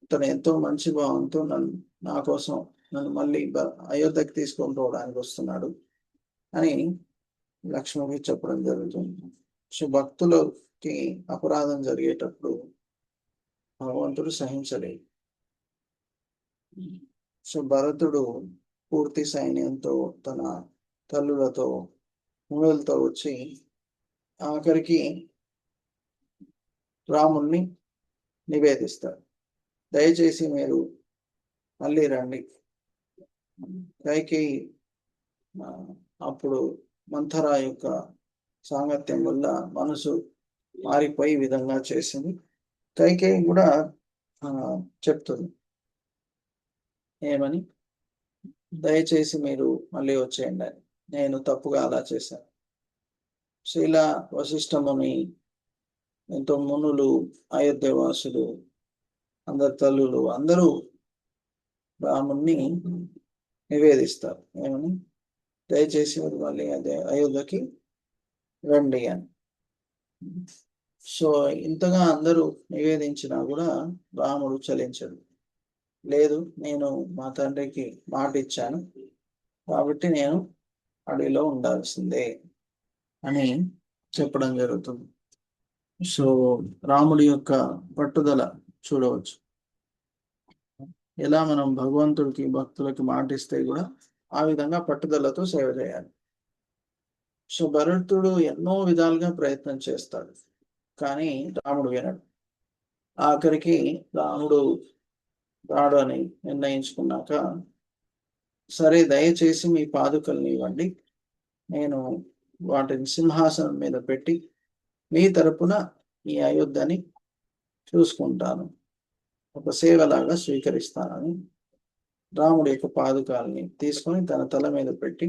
అతను ఎంతో మంచి భావంతో నా కోసం నన్ను మళ్ళీ అయోధ్యకి తీసుకొని పోవడానికి వస్తున్నాడు అని లక్ష్మణుడికి చెప్పడం జరుగుతుంది. సో భక్తులకి అపరాధం జరిగేటప్పుడు భగవంతుడు సహించలేదు. సో భరతుడు పూర్తి సైన్యంతో తన తల్లులతో మునులతో వచ్చి ఆఖరికి రాముణ్ణి నివేదిస్తారు, దయచేసి మీరు మళ్ళీ రండి. కైకేయి అప్పుడు మంథరా యొక్క సాంగత్యం వల్ల మనసు మారిపోయి ఈ విధంగా చేసింది. కైకేయి కూడా చెప్తుంది ఏమని, దయచేసి మీరు మళ్ళీ వచ్చేయండి అని, నేను తప్పుగా అలా చేశాను. సో ఇలా వశిష్ఠముని, ఎంతో మునులు, అయోధ్యవాసులు, అందరి తల్లులు అందరూ రాముణ్ణి నివేదిస్తారు ఏమని, దయచేసి మీరు మళ్ళీ అదే అయోధ్యకి రండి అని. సో ఇంతగా అందరూ నివేదించినా కూడా రాముడు చలించడు. లేదు, నేను మా తండ్రికి మాట ఇచ్చాను కాబట్టి నేను అడవిలో ఉండాల్సిందే అని చెప్పడం జరుగుతుంది. సో రాముడి యొక్క పట్టుదల చూడవచ్చు. ఎలా మనం భగవంతుడికి భక్తులకి మాటిస్తే కూడా ఆ విధంగా పట్టుదలతో సేవ చేయాలి. సో భరతుడు ఎన్నో విధాలుగా ప్రయత్నం చేస్తాడు, కానీ రాముడు వినడు. ఆఖరికి రాముడు రాడు అని నిర్ణయించుకున్నాక, సరే దయచేసి మీ పాదుకల్ని ఇవ్వండి, నేను వాటిని సింహాసనం మీద పెట్టి మీ తరపున ఈ అయోధ్యని చూసుకుంటాను, ఒక సేవలాగా స్వీకరిస్తానని రాముడి యొక్క పాదుకాలని తీసుకొని తన తల మీద పెట్టి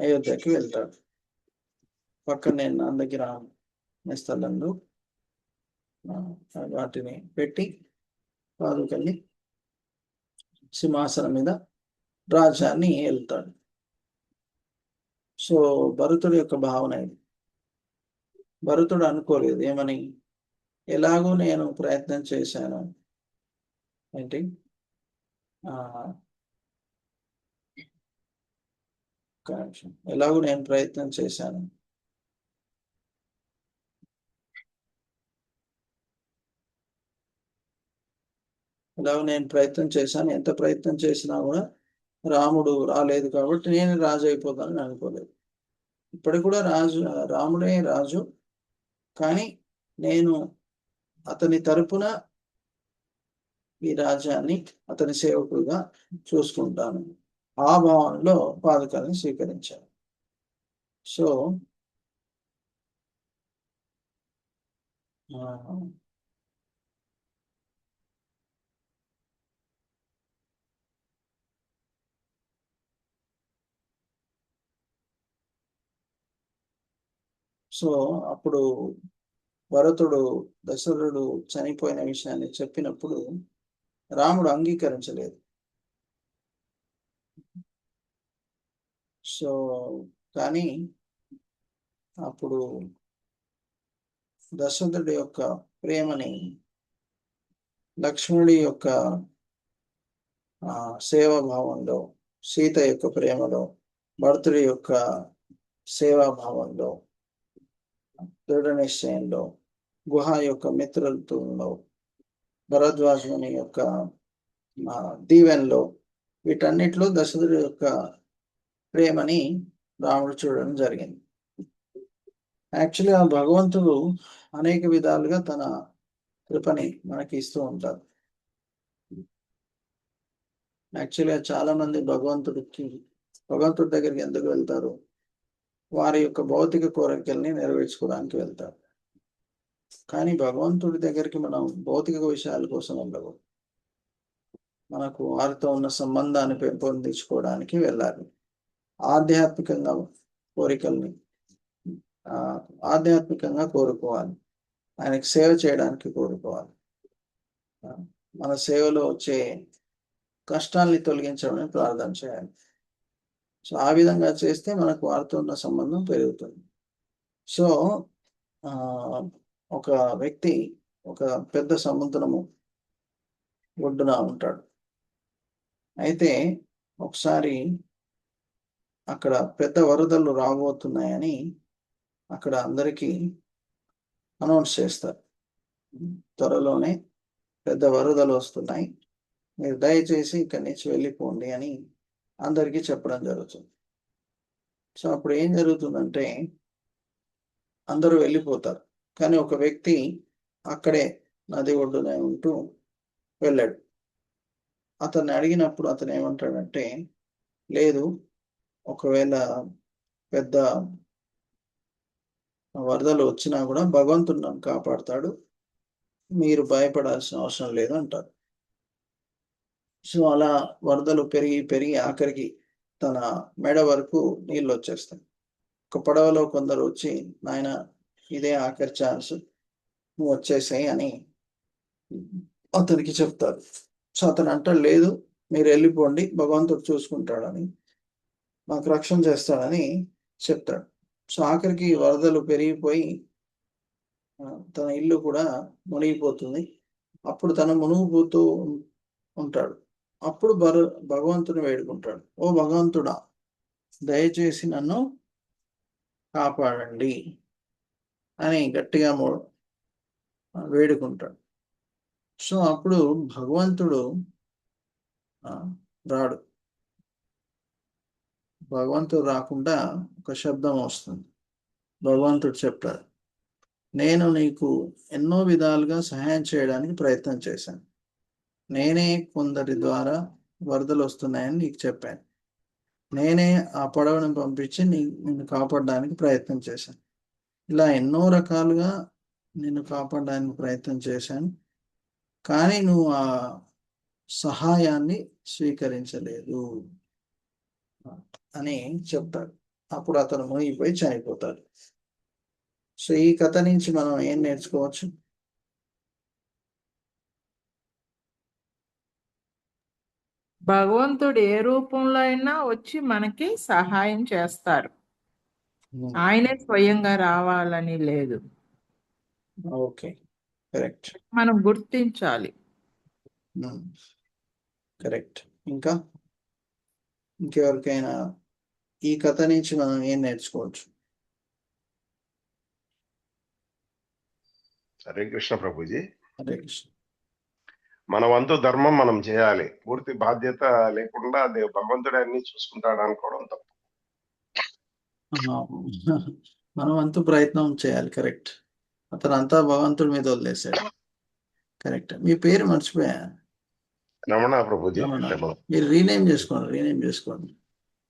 అయోధ్యకి వెళ్తాడు. పక్కనే నందగిరి స్థలంలో వాటిని పెట్టి పాదుకల్ని సింహాసనం మీద రాజ్యాన్ని వెళ్తాడు. సో భరతుడి యొక్క భావన ఇది. భరతుడు అనుకోలేదు ఏమని, ఎలాగో నేను ప్రయత్నం చేశాను, ఏంటి ఆ, ఒక్క నిమిషం. ఎలాగో నేను ప్రయత్నం చేశాను. ఎలాగో నేను ప్రయత్నం చేశాను. ఎంత ప్రయత్నం చేసినా కూడా రాముడు రాలేదు కాబట్టి నేను రాజు అయిపోతానని అనుకోలేదు. ఇప్పటికి కూడా రాముడే రాజు, కానీ నేను అతని తరపున ఈ రాజ్యాన్ని అతని సేవకుడుగా చూసుకుంటాను. ఆ భావనలో పాదుకల్ని స్వీకరించాను. సో ఆ, సో అప్పుడు భరతుడు దశరథుడు చనిపోయిన విషయాన్ని చెప్పినప్పుడు రాముడు అంగీకరించలేదు. సో కానీ అప్పుడు దశరథుడి యొక్క ప్రేమని, లక్ష్మణుడి యొక్క సేవాభావంలో, సీత యొక్క ప్రేమలో, భరతుడి యొక్క సేవాభావంలో, దృఢ నిశ్చయంలో, గుహ యొక్క మిత్రత్వంలో, భరద్వాజుని యొక్క దీవెనలో, వీటన్నిటిలో దశరథుడి యొక్క ప్రేమని రాముడు చూడడం జరిగింది. యాక్చువల్లీ ఆ భగవంతుడు అనేక విధాలుగా తన కృపని మనకి ఇస్తూ ఉంటారు. యాక్చువల్గా చాలా మంది భగవంతుడి దగ్గరికి ఎందుకు వెళ్తారు? వారి యొక్క భౌతిక కోరికల్ని నెరవేర్చుకోవడానికి వెళ్తారు. కానీ భగవంతుడి దగ్గరికి మనం భౌతిక విషయాల కోసం వెళ్ళవు. మనకు వారితో ఉన్న సంబంధాన్ని పెంపొందించుకోవడానికి వెళ్ళాలి. ఆధ్యాత్మికంగా కోరికల్ని ఆధ్యాత్మికంగా కోరుకోవాలి. ఆయనకి సేవ చేయడానికి కోరుకోవాలి. మన సేవలో వచ్చే కష్టాల్ని తొలగించమని ప్రార్థన చేయాలి. సో ఆ విధంగా చేస్తే మనకు వారితో ఉన్న సంబంధం పెరుగుతుంది. సో ఒక వ్యక్తి ఒక పెద్ద సముద్రము ఒడ్డున ఉంటాడు. అయితే ఒకసారి అక్కడ పెద్ద వరదలు రాబోతున్నాయని అక్కడ అందరికీ అనౌన్స్ చేస్తారు. త్వరలోనే పెద్ద వరదలు వస్తున్నాయి, మీరు దయచేసి ఇక్కడి నుంచి వెళ్ళిపోండి అని అందరికీ చెప్పడం జరుగుతుంది. సో అప్పుడు ఏం జరుగుతుందంటే అందరూ వెళ్ళిపోతారు, కానీ ఒక వ్యక్తి అక్కడే నది ఒడ్డునే ఉంటూ వెళ్ళాడు. అతన్ని అడిగినప్పుడు అతను ఏమంటాడంటే, లేదు, ఒకవేళ పెద్ద వరదలు వచ్చినా కూడా భగవంతుడు నన్ను కాపాడుతాడు, మీరు భయపడాల్సిన అవసరం లేదు అంటారు. సో అలా వరదలు పెరిగి పెరిగి ఆఖరికి తన మెడ వరకు నీళ్ళు వచ్చేస్తాయి. ఒక పడవలో కొందరు వచ్చి, నాయన ఇదే ఆఖరి ఛాన్స్, నువ్వు వచ్చేసాయి అని అతనికి చెప్తారు. సో అతను అంటాడు, లేదు, మీరు వెళ్ళిపోండి, భగవంతుడు చూసుకుంటాడని, మాకు రక్షణ చేస్తాడని చెప్తాడు. సో ఆఖరికి వరదలు పెరిగిపోయి తన ఇల్లు కూడా మునిగిపోతుంది. అప్పుడు తను మునిగిపోతూ ఉంటాడు. అప్పుడు భగవంతుని వేడుకుంటాడు, ఓ భగవంతుడా, దయచేసి నన్ను కాపాడండి అని గట్టిగా వేడుకుంటాడు. సో అప్పుడు భగవంతుడు రాడు. భగవంతుడు రాకుండా ఒక శబ్దం వస్తుంది. భగవంతుడు చెప్తాడు, నేను నీకు ఎన్నో విధాలుగా సహాయం చేయడానికి ప్రయత్నం చేశాను. నేనే కొందరి ద్వారా వరదలు వస్తున్నాయని నీకు చెప్పాను. నేనే ఆ పడవను పంపించి నిన్ను కాపాడడానికి ప్రయత్నం చేశాను. ఇలా ఎన్నో రకాలుగా నిన్ను కాపాడడానికి ప్రయత్నం చేశాను, కానీ నువ్వు ఆ సహాయాన్ని స్వీకరించలేదు అని చెప్తాడు. అప్పుడు అతను మునిగిపోయి చనిపోతాడు. సో ఈ కథ నుంచి మనం ఏం నేర్చుకోవచ్చు? భగవంతుడు ఏ రూపంలో అయినా వచ్చి మనకి సహాయం చేస్తారు. ఆయనే స్వయంగా రావాలని లేదు. Okay, correct. మనం గుర్తించాలి. కరెక్ట్. ఇంకా ఇంకెవరికైనా ఈ కథ నుంచి మనం ఏం నేర్చుకోవచ్చు? హరే కృష్ణ ప్రభుజీ. హరే కృష్ణ. మన వంతు ధర్మం మనం చేయాలి, పూర్తి బాధ్యత లేకుండా భగవంతుడే అన్ని చూసుకుంటాడు అనుకోవడం తప్పు. మనం అంతు ప్రయత్నం చేయాలి. కరెక్ట్. అతను అంతా భగవంతుడి మీద వదిలేశాడు. కరెక్ట్. మీ పేరు మర్చిపోయా. రమణ ప్రభుజీ. రమణ. రమణ. మీరు రీనేమ్ చేసుకోండి.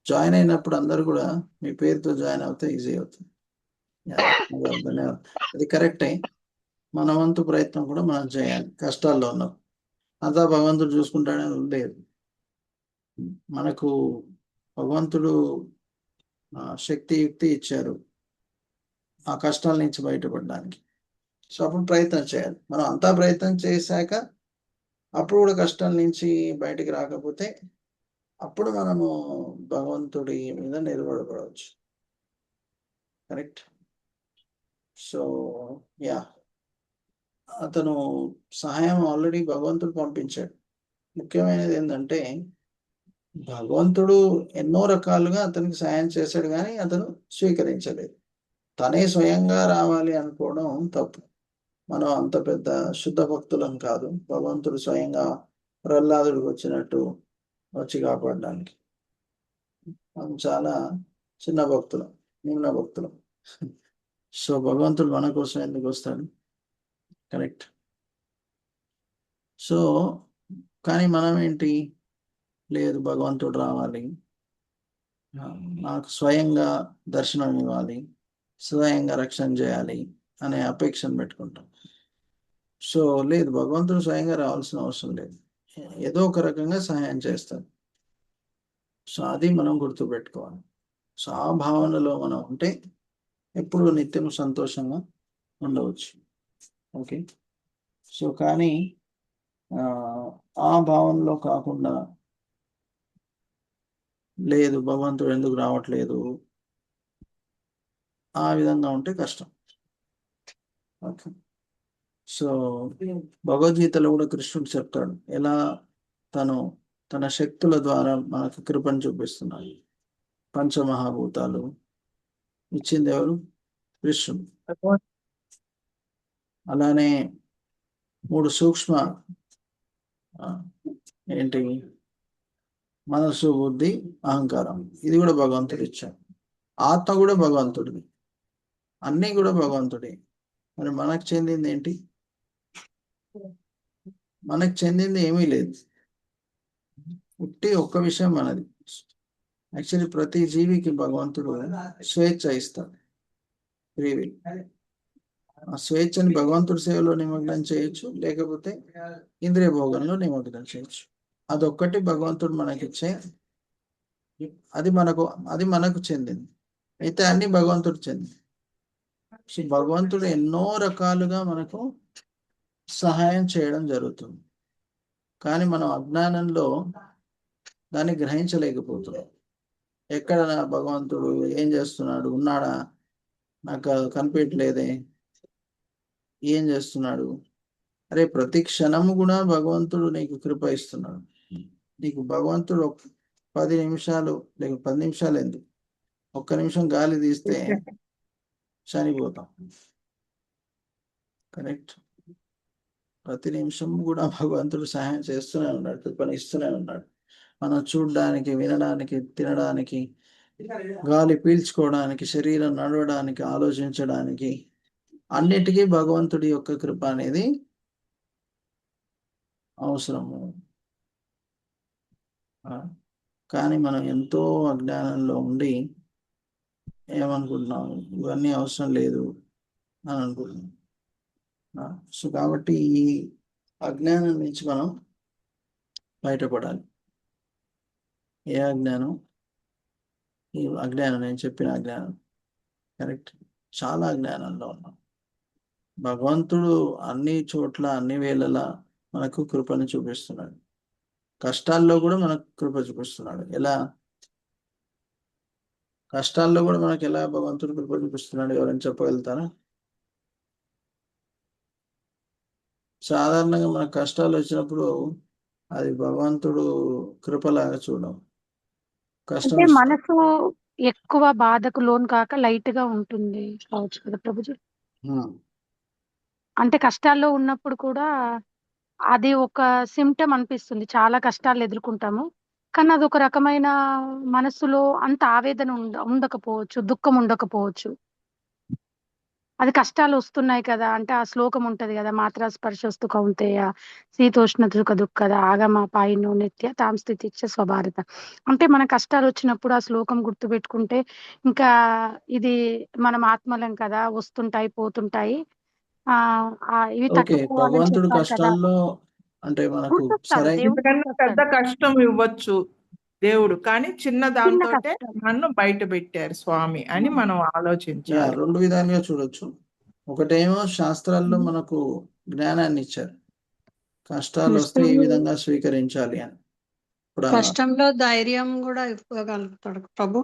జాయిన్ అయినప్పుడు అందరు కూడా మీ పేరుతో జాయిన్ అవుతే ఈజీ అవుతుంది. ధన్యవాదాలు. అది కరెక్టే. మన వంతు ప్రయత్నం కూడా మనం చేయాలి. కష్టాల్లో ఉన్నాం, అంతా భగవంతుడు చూసుకుంటాడని లేదు. మనకు భగవంతుడు శక్తి యుక్తి ఇచ్చారు ఆ కష్టాల నుంచి బయటపడడానికి. సో అప్పుడు ప్రయత్నం చేయాలి. మనం అంతా ప్రయత్నం చేశాక అప్పుడు కూడా కష్టాల నుంచి బయటికి రాకపోతే అప్పుడు మనము భగవంతుడి మీద నిలబడవచ్చు. కరెక్ట్. సో యా, అతను సహాయం ఆల్రెడీ భగవంతుడు పంపించాడు. ముఖ్యమైనది ఏంటంటే భగవంతుడు ఎన్నో రకాలుగా అతనికి సహాయం చేశాడు, కానీ అతను స్వీకరించలేదు. తనే స్వయంగా రావాలి అనుకోవడం తప్పు. మనం అంత పెద్ద శుద్ధ భక్తులం కాదు. భగవంతుడు స్వయంగా ప్రహ్లాదుడికి వచ్చినట్టు వచ్చి కాపాడడానికి. మనం చాలా చిన్న భక్తులం, నిమ్న భక్తులం. సో భగవంతుడు మన కోసం ఎందుకు వస్తాడు? కరెక్ట్. సో కానీ మనం ఏంటి, లేదు భగవంతుడు రావాలి, నాకు స్వయంగా దర్శనం ఇవ్వాలి, స్వయంగా రక్షణ చేయాలి అనే అపేక్షను పెట్టుకుంటాం. సో లేదు, భగవంతుడు స్వయంగా రావాల్సిన అవసరం లేదు, ఏదో ఒక రకంగా సహాయం చేస్తాడు. సో అది మనం గుర్తుపెట్టుకోవాలి. సో ఆ భావనలో మనం ఉంటే ఎప్పుడు నిత్యం సంతోషంగా ఉండవచ్చు. ఓకే. సో కానీ ఆ భావనలో కాకుండా లేదు భగవంతుడు ఎందుకు రావట్లేదు ఆ విధంగా ఉంటే కష్టం. ఓకే. సో భగవద్గీతలో కూడా కృష్ణుడు చెప్తాడు ఎలా తన శక్తుల ద్వారా మనకు కృపను చూపిస్తున్నాడు. పంచమహాభూతాలు ఇచ్చింది ఎవరు? కృష్ణుడు. అలానే 3 సూక్ష్మ ఏంటి, మనసు, బుద్ధి, అహంకారం, ఇది కూడా భగవంతుడు ఇచ్చాడు. ఆత్మ కూడా భగవంతుడిది, అన్నీ కూడా భగవంతుడే. మరి మనకు చెందింది ఏంటి? మనకు చెందింది ఏమీ లేదు. ఉట్టి ఒక్క విషయం మనది. యాక్చువల్లీ ప్రతి జీవికి భగవంతుడు స్వేచ్ఛ ఇస్తాడు, ఫ్రీ విల్. ఆ స్వేచ్ఛని భగవంతుడి సేవలో నిమగ్నం చేయొచ్చు, లేకపోతే ఇంద్రియ భోగంలో నిమగ్నం చేయొచ్చు. అదొక్కటి భగవంతుడు మనకిచ్చే, అది మనకు చెందింది. అయితే అన్ని భగవంతుడు చెందింది. సో భగవంతుడు ఎన్నో రకాలుగా మనకు సహాయం చేయడం జరుగుతుంది, కానీ మనం అజ్ఞానంలో దాన్ని గ్రహించలేకపోతున్నాం. ఎక్కడ భగవంతుడు ఏం చేస్తున్నాడు, ఉన్నాడా, నాకు కనిపించలేదే, ఏం చేస్తున్నాడు? అరే ప్రతి క్షణము కూడా భగవంతుడు నీకు కృప ఇస్తున్నాడు. నీకు భగవంతుడు 10 నిమిషాలు లేక 10 నిమిషాలు ఎందుకు, 1 నిమిషం గాలి తీస్తే చనిపోతాం. కరెక్ట్. ప్రతి నిమిషం కూడా భగవంతుడు సహాయం చేస్తూనే ఉన్నాడు, కృపను ఇస్తూనే ఉన్నాడు. మనం చూడడానికి, వినడానికి, తినడానికి, గాలి పీల్చుకోవడానికి, శరీరం నడవడానికి, ఆలోచించడానికి, అన్నిటికీ భగవంతుడి యొక్క కృప అనేది అవసరము. కానీ మనం ఎంతో అజ్ఞానంలో ఉండి ఏమనుకుంటున్నాం, ఇవన్నీ అవసరం లేదు అని అనుకుంటున్నాం. సో కాబట్టి ఈ అజ్ఞానం నుంచి మనం బయటపడాలి. ఏ అజ్ఞానం? ఈ అజ్ఞానం, నేను చెప్పిన అజ్ఞానం. కరెక్ట్. చాలా అజ్ఞానంలో ఉన్నాం. భగవంతుడు అన్ని చోట్ల అన్ని వేళలా మనకు కృపను చూపిస్తున్నాడు. కష్టాల్లో కూడా మనకు కృప చూపిస్తున్నాడు. ఎలా? కష్టాల్లో కూడా మనకు ఎలా భగవంతుడు కృప చూపిస్తున్నాడు ఎవరైనా చెప్పగలుగుతారా? సాధారణంగా మనకు కష్టాలు వచ్చినప్పుడు అది భగవంతుడు కృపలాగా చూడం. కష్టం అంటే ఇష్టం. మనసు ఎక్కువ బాధకు లోను కాక లైట్ గా ఉంటుంది కావచ్చు కదా ప్రభుజీ. అంటే కష్టాల్లో ఉన్నప్పుడు కూడా అది ఒక సిమ్టమ్ అనిపిస్తుంది. చాలా కష్టాలు ఎదుర్కొంటాము. కానీ అదొక రకమైన మనస్సులో అంత ఆవేదన ఉండకపోవచ్చు, దుఃఖం ఉండకపోవచ్చు. అది కష్టాలు వస్తున్నాయి కదా! అంటే ఆ శ్లోకం ఉంటది కదా! మాత్రా స్పర్శస్తు కౌంతేయ శీతోష్ణ సుఖ దుఃఖద ఆగమపాయినో నిత్య తాం స్థితిచ్చ స్వభారత. అంటే మన కష్టాలు వచ్చినప్పుడు ఆ శ్లోకం గుర్తుపెట్టుకుంటే ఇంకా ఇది మనం ఆత్మలం కదా! వస్తుంటాయి, పోతుంటాయి. ఇవి ఓకే, తట్టుకోవాలని భగవంతుడు చెప్పారు కదా! కష్టాల్లో అంటే మనకు గుర్తొస్తాడు. సరైన దేవుడు ఇంతకన్నా పెద్ద గుర్తొస్తాడు. కష్టం ఇవ్వచ్చు దేవుడు, కానీ చిన్న చిన్న దాంతోటే కష్టం. నన్ను బయట పెట్టారు స్వామి అని మనం ఆలోచించాలి. రెండు విధాలుగా చూడొచ్చు. ఒకటేమో శాస్త్రాల్లో మనకు జ్ఞానాన్ని ఇచ్చారు, కష్టాలు వస్తే ఏ విధంగా స్వీకరించాలి అని. ఇప్పుడు కష్టంలో ధైర్యం కూడా ఇవ్వగలుగుతాడు ప్రభు,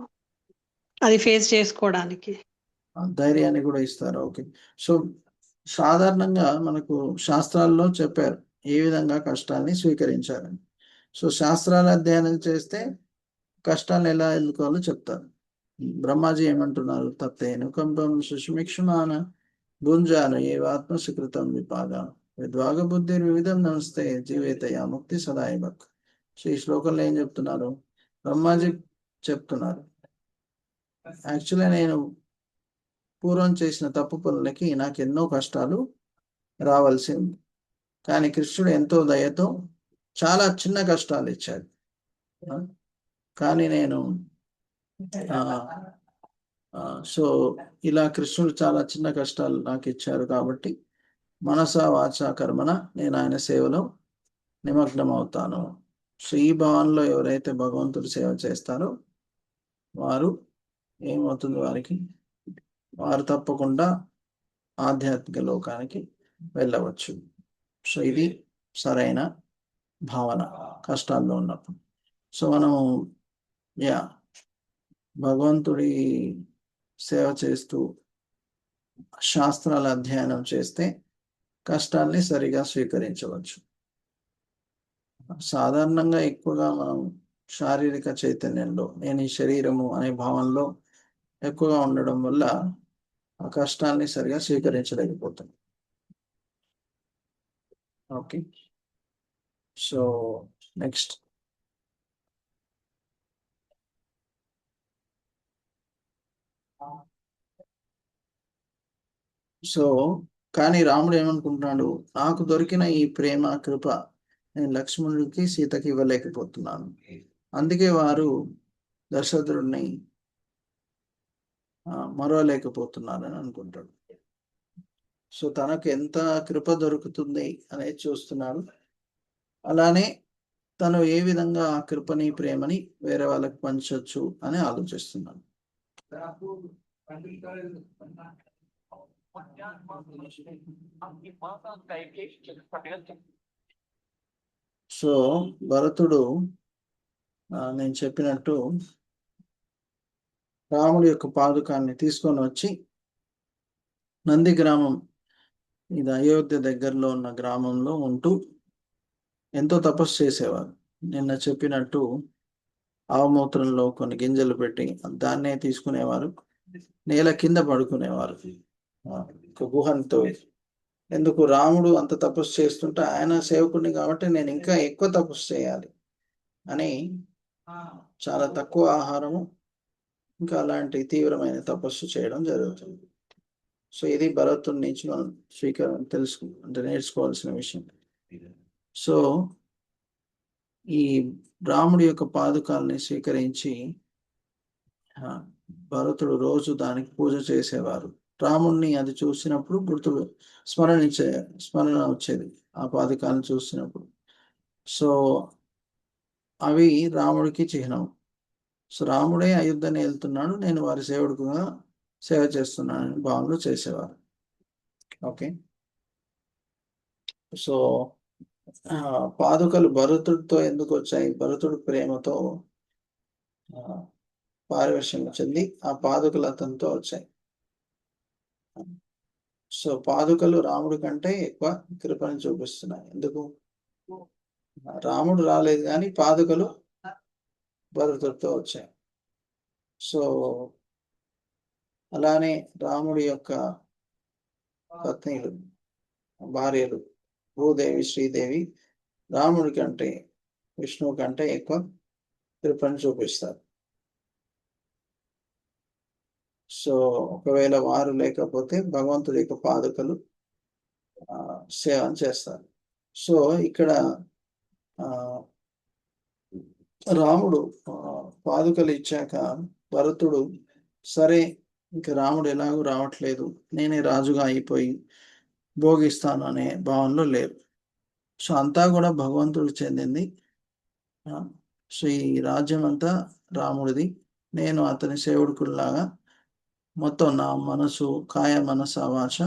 అది ఫేస్ చేసుకోవడానికి. ధైర్యాన్ని కూడా ఇస్తారు. ఓకే, సో సాధారణంగా మనకు శాస్త్రాల్లో చెప్పారు ఏ విధంగా కష్టాన్ని స్వీకరించాలని. సో శాస్త్రాల అధ్యయనం చేస్తే కష్టాలను ఎలా ఎదుర్కోవాలో చెప్తారు. బ్రహ్మాజీ ఏమంటున్నారు? తప్పేను కంపం సుష్మిక్షమాన భుంజాన ఏ ఆత్మసుకృతం విపాద విద్వాగ బుద్ధి వివిధం నమస్తే జీవేతయ ముక్తి సదాయ భక్. సో ఈ శ్లోకంలో ఏం చెప్తున్నారు? బ్రహ్మాజీ చెప్తున్నారు, యాక్చువల్గా నేను పూర్వం చేసిన తప్పు పనులకి నాకు ఎన్నో కష్టాలు రావాల్సింది, కానీ కృష్ణుడు ఎంతో దయతో చాలా చిన్న కష్టాలు ఇచ్చాడు. కానీ నేను సో ఇలా కృష్ణుడు చాలా చిన్న కష్టాలు నాకు ఇచ్చారు కాబట్టి మనస వాచ కర్మన నేను ఆయన సేవలో నిమగ్నం అవుతాను. సో ఈ భావనలో ఎవరైతే భగవంతుడి సేవ చేస్తారో వారు ఏమవుతుంది, వారు తప్పకుండా ఆధ్యాత్మిక లోకానికి వెళ్ళవచ్చు. సో ఇది సరైన భావన కష్టాల్లో ఉన్నప్పుడు. సో మనము భగవంతుడి సేవ చేస్తూ శాస్త్రాల అధ్యయనం చేస్తే కష్టాల్ని సరిగా స్వీకరించవచ్చు. సాధారణంగా ఎక్కువగా మనం శారీరక చైతన్యంలో, నేను ఈ శరీరము అనే భావనలో ఎక్కువగా ఉండడం వల్ల ఆ కష్టాల్ని సరిగా స్వీకరించలేకపోతాం. Okay, so next. సో కానీ రాముడు ఏమనుకుంటున్నాడు? నాకు దొరికిన ఈ ప్రేమ కృప నేను లక్ష్మణుడికి సీతకి ఇవ్వలేకపోతున్నాను, అందుకే వారు దశరథుడిని మరవలేకపోతున్నారని అనుకుంటాడు. సో తనకు ఎంత కృప దొరుకుతుంది అనేది చూస్తున్నాడు. అలానే తను ఏ విధంగా ఆ కృపని ప్రేమని వేరే వాళ్ళకి పంచవచ్చు అని ఆలోచిస్తున్నాడు. సో భరతుడు నేను చెప్పినట్టు రాముడి యొక్క పాదుకాన్ని తీసుకొని వచ్చి నంది గ్రామం, ఇది అయోధ్య దగ్గరలో ఉన్న గ్రామంలో ఉంటూ ఎంతో తపస్సు చేసేవారు. నిన్న చెప్పినట్టు ఆవమూత్రంలో కొన్ని గింజలు పెట్టి దాన్నే తీసుకునేవారు, నేల కింద పడుకునేవారు గుహంతో. ఎందుకు? రాముడు అంత తపస్సు చేస్తుంటే ఆయన సేవకుడిని కాబట్టి నేను ఇంకా ఎక్కువ తపస్సు చేయాలి అని చాలా తక్కువ ఆహారము, ఇంకా అలాంటి తీవ్రమైన తపస్సు చేయడం జరుగుతుంది. సో ఇది భరతుడి నుంచి మనం అంటే నేర్చుకోవాల్సిన విషయం. సో ఈ రాముడి యొక్క పాదుకాల్ని స్వీకరించి భరతుడు రోజు దానికి పూజ చేసేవారు. రాముణ్ణి అది చూసినప్పుడు స్మరణ వచ్చేది ఆ పాదుకాలను చూసినప్పుడు. సో అవి రాముడికి చిహ్నం. సో రాముడే అయోధ్యని వెళ్తున్నాడు, నేను వారి సేవకుడుగా సేవ చేస్తున్నానని భావనలు చేసేవారు. ఓకే, సో పాదుకలు భరతుడితో ఎందుకు వచ్చాయి? భరతుడు ప్రేమతో పారవశ్యం చెంది ఆ పాదుకలు అతనితో వచ్చాయి. సో పాదుకలు రాముడి కంటే ఎక్కువ కృపను చూపిస్తున్నాయి. ఎందుకు? రాముడు రాలేదు కానీ పాదుకలు భరతుడితో వచ్చాయి. సో అలానే రాముడి యొక్క పత్నిలు, భార్యలు భూదేవి, శ్రీదేవి రాముడి కంటే, విష్ణువు కంటే ఎక్కువ కృపను చూపిస్తారు. సో ఒకవేళ వారు లేకపోతే భగవంతుడి యొక్క పాదుకలు సేవన చేస్తారు. సో ఇక్కడ రాముడు పాదుకలు ఇచ్చాక భరతుడు, సరే ఇంకా రాముడు ఎలాగూ రావట్లేదు, నేనే రాజుగా అయిపోయి భోగిస్తాను అనే భావనలో లేరు. సో అంతా కూడా భగవంతుడికి చెందింది. సో ఈ రాజ్యం అంతా రాముడిది, నేను అతని సేవకుడిలాగా మొత్తం నా మనసు, కాయ, మనసు, వాచ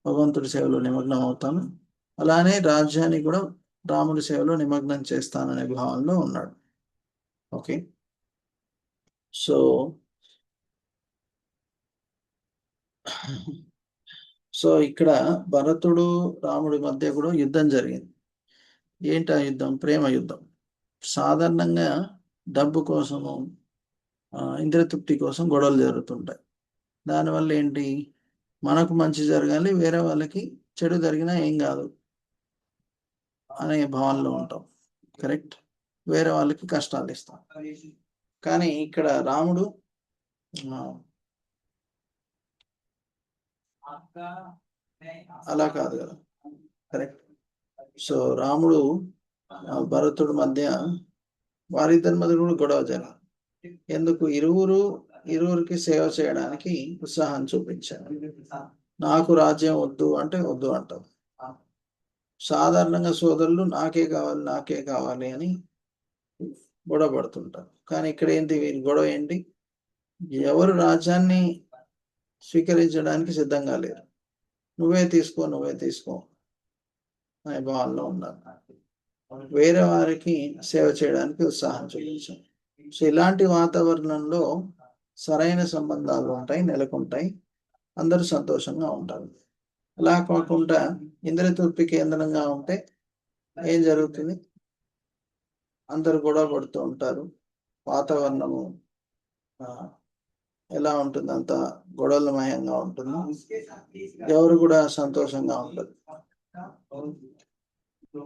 భగవంతుడి సేవలో నిమగ్నం అవుతాను. అలానే రాజ్యాన్ని కూడా రాముడి సేవలో నిమగ్నం చేస్తాననే భావనలో ఉన్నాడు. ఓకే, సో ఇక్కడ భరతుడు రాముడి మధ్య కూడా యుద్ధం జరిగింది. ఏంటి ఆ యుద్ధం? ప్రేమ యుద్ధం. సాధారణంగా డబ్బు కోసము, ఇంద్రియతృప్తి కోసం గొడవలు జరుగుతుంటాయి. దానివల్ల ఏంటి, మనకు మంచి జరగాలి, వేరే వాళ్ళకి చెడు జరిగినా ఏం కాదు అనే భావనలో ఉంటాం. కరెక్ట్, వేరే వాళ్ళకి కష్టాలు ఇస్తాం. కానీ ఇక్కడ రాముడు అలా కాదు కదా. కరెక్ట్. సో రాముడు భరతుడి మధ్య, వారిద్దరి మధ్య కూడా గొడవ జరిగింది. ఎందుకు? ఇరువురికి సేవ చేయడానికి ఉత్సాహం చూపించాను. నాకు రాజ్యం వద్దు అంటే వద్దు అంటారు. సాధారణంగా సోదరులు నాకే కావాలి అని గొడవ పడుతుంటారు. కానీ ఇక్కడ ఏంటి, వీరి గొడవ ఏంటి, ఎవరు రాజ్యాన్ని స్వీకరించడానికి సిద్ధంగా లేరు. నువ్వే తీసుకో అనే భావనలో ఉన్నారు. వేరే వారికి సేవ చేయడానికి ఉత్సాహం చూపించాను. సో ఇలాంటి వాతావరణంలో సరైన సంబంధాలు నెలకొంటాయి, అందరూ సంతోషంగా ఉంటారు. అలా కాకుండా ఇంద్రియతృప్తి కేంద్రంగా ఉంటే ఏం జరుగుతుంది? అందరు గొడవ పడుతూ ఉంటారు. వాతావరణము ఎలా ఉంటుంది? అంత గొడవలమయంగా ఉంటుంది. ఎవరు కూడా సంతోషంగా ఉండదు.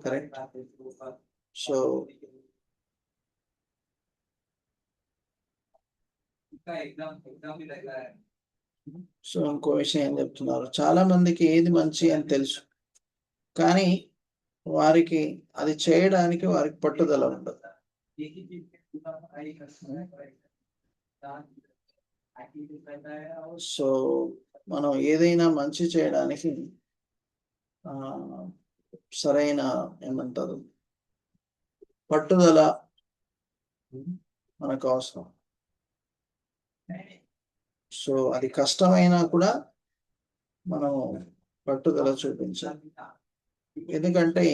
కరెక్ట్. సో ఇంకో విషయం ఏం చెప్తున్నారు, చాలా మందికి ఏది మంచి అని తెలుసు, కానీ వారికి అది చేయడానికి వారికి పట్టుదల ఉండదు. సో మనం ఏదైనా మంచి చేయడానికి సరైన ఏమంటారు, పట్టుదల మనకు అవసరం. సో అది కష్టమైనా కూడా మనం పట్టుదల చూపించాలి. ఎందుకంటే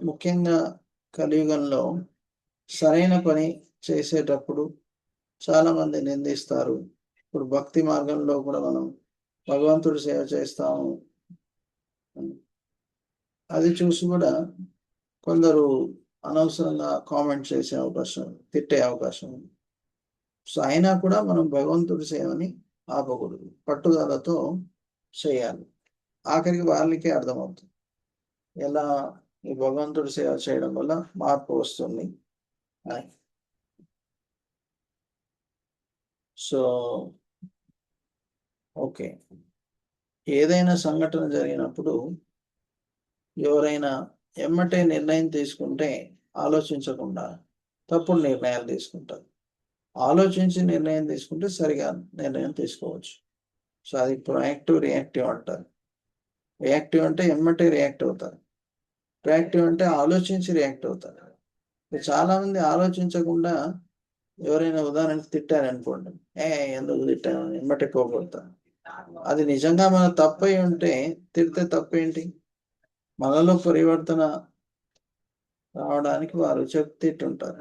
ముఖ్యంగా కలియుగంలో సరైన పని చేసేటప్పుడు చాలా మంది నిందిస్తారు. ఇప్పుడు భక్తి మార్గంలో కూడా మనం భగవంతుడి సేవ చేస్తాము, అది చూసి కూడా కొందరు అనవసరంగా కామెంట్ చేసే అవకాశం, తిట్టే అవకాశం ఉంది. సో అయినా కూడా మనం భగవంతుడి సేవని ఆపకూడదు, పట్టుదలతో చేయాలి. ఆఖరికి వాళ్ళకే అర్థమవుతుంది ఎలా ఈ భగవంతుడి సేవ చేయడం వల్ల మార్పు వస్తుంది. సో ఓకే, ఏదైనా సంఘటన జరిగినప్పుడు ఎవరైనా ఎమ్మటే నిర్ణయం తీసుకుంటే ఆలోచించకుండా తప్పుడు నిర్ణయాలు తీసుకుంటారు. ఆలోచించి నిర్ణయం తీసుకుంటే సరిగా నిర్ణయం తీసుకోవచ్చు. సో అది ప్రొయాక్టివ్, రియాక్టివ్ అంటారు. రియాక్టివ్ అంటే ఎమ్మటే రియాక్ట్ అవుతారు, ప్రొయాక్టివ్ అంటే ఆలోచించి రియాక్ట్ అవుతారు. చాలా మంది ఆలోచించకుండా ఎవరైనా ఉదాహరణకు తిట్టారనుకోండి, ఎందుకు తిట్టాను ఎమ్మటే కోపడతారు. అది నిజంగా మన తప్పై ఉంటే తిడితే తప్పేంటి? మనలో పరివర్తన రావడానికి వారు తిట్టుంటారు.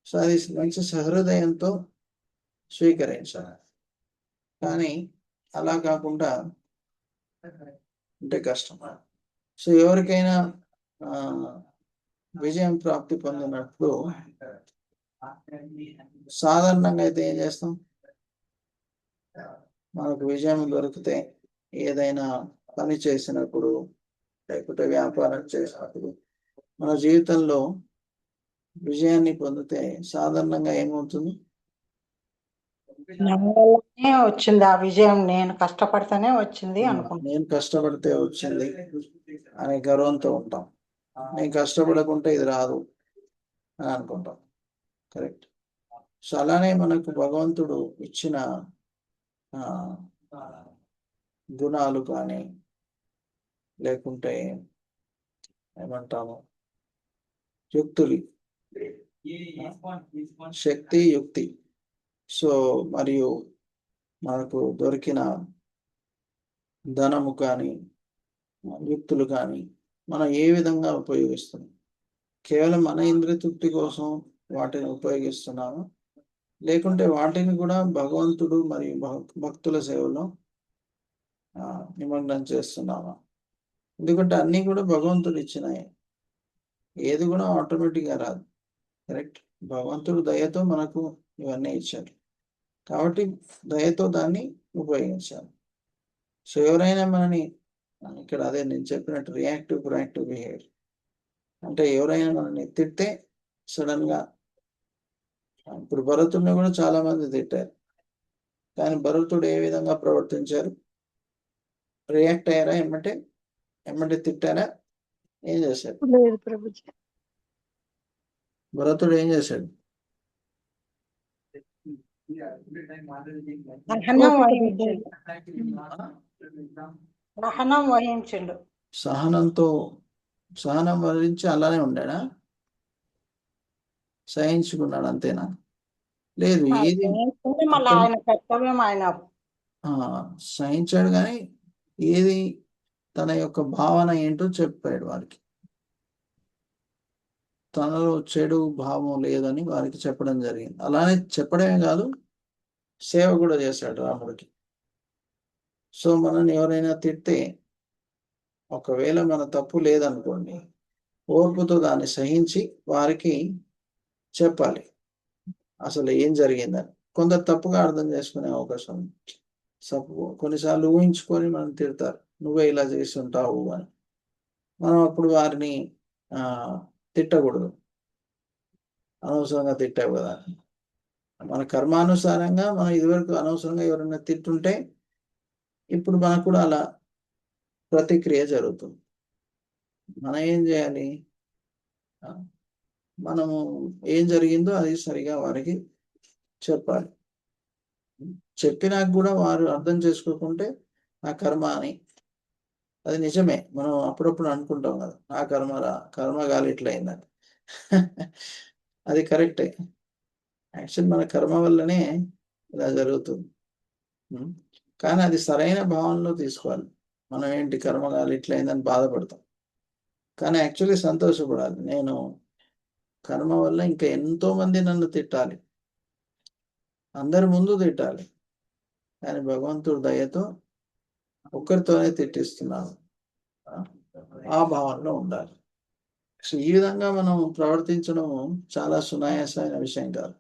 సో అది మంచి సహృదయంతో స్వీకరించాలి. కానీ అలా కాకుండా అంటే కష్టం. సో ఎవరికైనా విజయం ప్రాప్తి పొందినప్పుడు సాధారణంగా అయితే ఏం చేస్తాం? మనకు విజయం దొరికితే ఏదైనా పని చేసినప్పుడు, లేకపోతే వ్యాపారం చేసినప్పుడు, మన జీవితంలో విజయాన్ని పొందితే సాధారణంగా ఏమవుతుంది? నా వల్లనే వచ్చింది ఆ విజయం, నేను కష్టపడితేనే వచ్చింది అనుకుంటా. నేను కష్టపడితే వచ్చింది అనే గర్వంతో ఉంటాం. నేను కష్టపడకుంటే ఇది రాదు అని అనుకుంటాం. కరెక్ట్. సో అలానే మనకు భగవంతుడు ఇచ్చిన గుణాలు కానీ, లేకుంటే ఏమంటాము, యుక్తులు, శక్తి, యుక్తి. సో మరియు మనకు దొరికిన ధనము కానీ, యుక్తులు కానీ మనం ఏ విధంగా ఉపయోగిస్తున్నాం? కేవలం మన ఇంద్రియ తృప్తి కోసం వాటిని ఉపయోగిస్తున్నాము, లేకుంటే వాటిని కూడా భగవంతుడు మరియు భక్తుల సేవలో నిమగ్నం చేస్తున్నామా? ఎందుకంటే అన్నీ కూడా భగవంతుడు ఇచ్చినాయి, ఏది కూడా ఆటోమేటిక్గా రాదు. కరెక్ట్. భగవంతుడు దయతో మనకు ఇవన్నీ ఇచ్చారు, కాబట్టి దయతో దాన్ని ఉపయోగించాలి. సో ఎవరైనా మనని, ఇక్కడ అదే నేను చెప్పినట్టు రియాక్టివ్ ప్రొయాక్టివ్ బిహేవియర్ అంటే, ఎవరైనా మనల్ని తిడితే సడన్గా, ఇప్పుడు భరతుడిని కూడా చాలా మంది తిట్టారు, కానీ భరతుడు ఏ విధంగా ప్రవర్తించారు? రియాక్ట్ అయ్యారా? ఎమ్మటే తిట్టారా? ఏం చేశారు? లేదు ప్రభుజీ. భరతుడు ఏం చేశాడు? సహనం వహించిండు. సహనం వహించిండు. సహనం వహించి అలానే ఉండాడా? సహించుకున్నాడు అంతేనా? లేదు, ఏది మళ్ళీ ఆయన కర్తవ్యం ఆయన సహించాడు, కానీ ఏది తన యొక్క భావన ఏంటో చెప్పాడు వారికి. తనలో చెడు భావం లేదని వారికి చెప్పడం జరిగింది. అలానే చెప్పడమే కాదు, సేవ కూడా చేశాడు రాముడికి. సో మనల్ని ఎవరైనా తిడితే, ఒకవేళ మన తప్పు లేదనుకోండి, ఓర్పుతో దాన్ని సహించి వారికి చెప్పాలి అసలు ఏం జరిగిందని. కొందరు తప్పుగా అర్థం చేసుకునే అవకాశం ఉంది. కొన్నిసార్లు ఊహించుకొని మనం తిడతారు, నువ్వే ఇలా చేసి ఉంటావు అని. మనం అప్పుడు వారిని తిట్టకూడదు, అనవసరంగా తిట్టావు కదా. మన కర్మానుసారంగా మనం ఇదివరకు అనవసరంగా ఎవరైనా తిట్టుంటే, ఇప్పుడు మనకు కూడా అలా ప్రతిక్రియ జరుగుతుంది. మనం ఏం చేయాలి? మనము ఏం జరిగిందో అది సరిగా వారికి చెప్పాలి. చెప్పినాక కూడా వారు అర్థం చేసుకోకుంటే నా కర్మ అని, అది నిజమే. మనం అప్పుడప్పుడు అనుకుంటాం కదా, నా కర్మగాలి ఇట్లయిందని. అది కరెక్టే. యాక్చువల్ మన కర్మ వల్లనే ఇలా జరుగుతుంది. కానీ అది సరైన భావనలో తీసుకోవాలి. మనం ఏంటి కర్మగాలి ఇట్లయిందని బాధపడతాం, కానీ యాక్చువల్లీ సంతోషపడాలి. నేను కర్మ వల్ల ఇంకా ఎంతో మంది నన్ను తిట్టాలి, అందరి ముందు తిట్టాలి, కానీ భగవంతుడు దయతో ఒక్కరితోనే తిట్టిస్తున్నాను, ఆ భావనలో ఉండాలి. సో ఈ విధంగా మనం ప్రవర్తించడం చాలా సునాయాసమైన విషయం కాదు.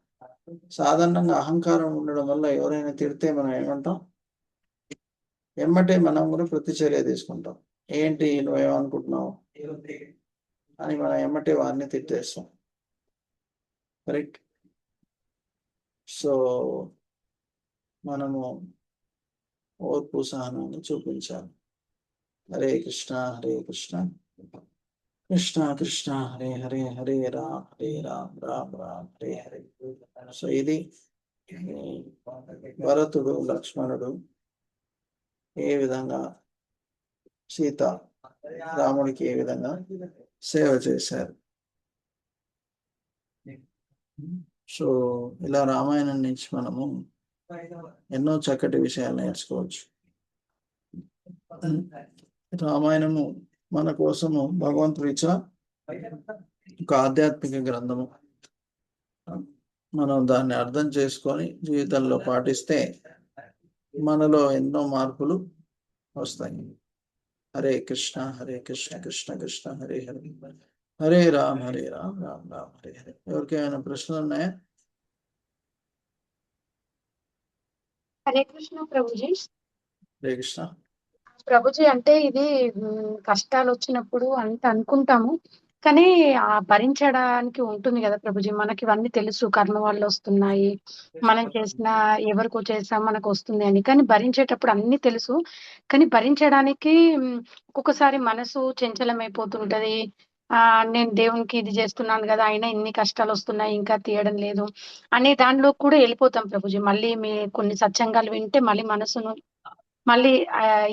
సాధారణంగా అహంకారం ఉండడం వల్ల ఎవరైనా తిడితే మనం ఏమంటాం? ఎమ్మటే మనం కూడా ప్రతిచర్య తీసుకుంటాం. ఏంటి నువ్వేమనుకుంటున్నావు అని మనం ఎమ్మటే వారిని తిట్టేస్తాం. కరెక్ట్. సో మనము ఓర్పు సహనాన్ని చూపించాలి. హరే కృష్ణ హరే కృష్ణ కృష్ణ కృష్ణ హరే హరే హరే రామ్ రామ్ రామ్ హరే హరే. సో ఇది భరతుడు లక్ష్మణుడు ఏ విధంగా సీత రాముడికి ఏ విధంగా సేవ చేశారు. సో ఇలా రామాయణం నుంచి మనము ఎన్నో చక్కటి విషయాలు నేర్చుకోవచ్చు. రామాయణము మన కోసము భగవంతుడు ఇచ్చిన ఒక ఆధ్యాత్మిక గ్రంథము. మనం దాన్ని అర్థం చేసుకొని జీవితంలో పాటిస్తే మనలో ఎన్నో మార్పులు వస్తాయి. హరే కృష్ణ కృష్ణ కృష్ణ హరే హరే, హరే రామ్ రామ్ రామ్ హరే హరే. ఎవరికైనా ప్రశ్నలు ఉన్నాయా? హరే కృష్ణ ప్రభుజీ. హరే కృష్ణ. ప్రభుజీ అంటే ఇది కష్టాలు వచ్చినప్పుడు అంత అనుకుంటాము, కానీ ఆ భరించడానికి ఉంటుంది కదా ప్రభుజీ. మనకి ఇవన్నీ తెలుసు, కర్మ వల్ల వస్తున్నాయి, మనం చేసిన ఎవరికో చేసా మనకు వస్తుంది అని. కానీ భరించేటప్పుడు అన్ని తెలుసు, కానీ భరించడానికి ఒక్కొక్కసారి మనసు చంచలమైపోతుంటది. నేను దేవునికి ఇది చేస్తున్నాను కదా, అయినా ఇన్ని కష్టాలు వస్తున్నాయి ఇంకా తీయడం లేదు అనే దానిలో కూడా వెళ్ళిపోతాం ప్రభుజీ. మళ్ళీ కొన్ని సత్సంగాలు వింటే మళ్ళీ మనసును మళ్ళీ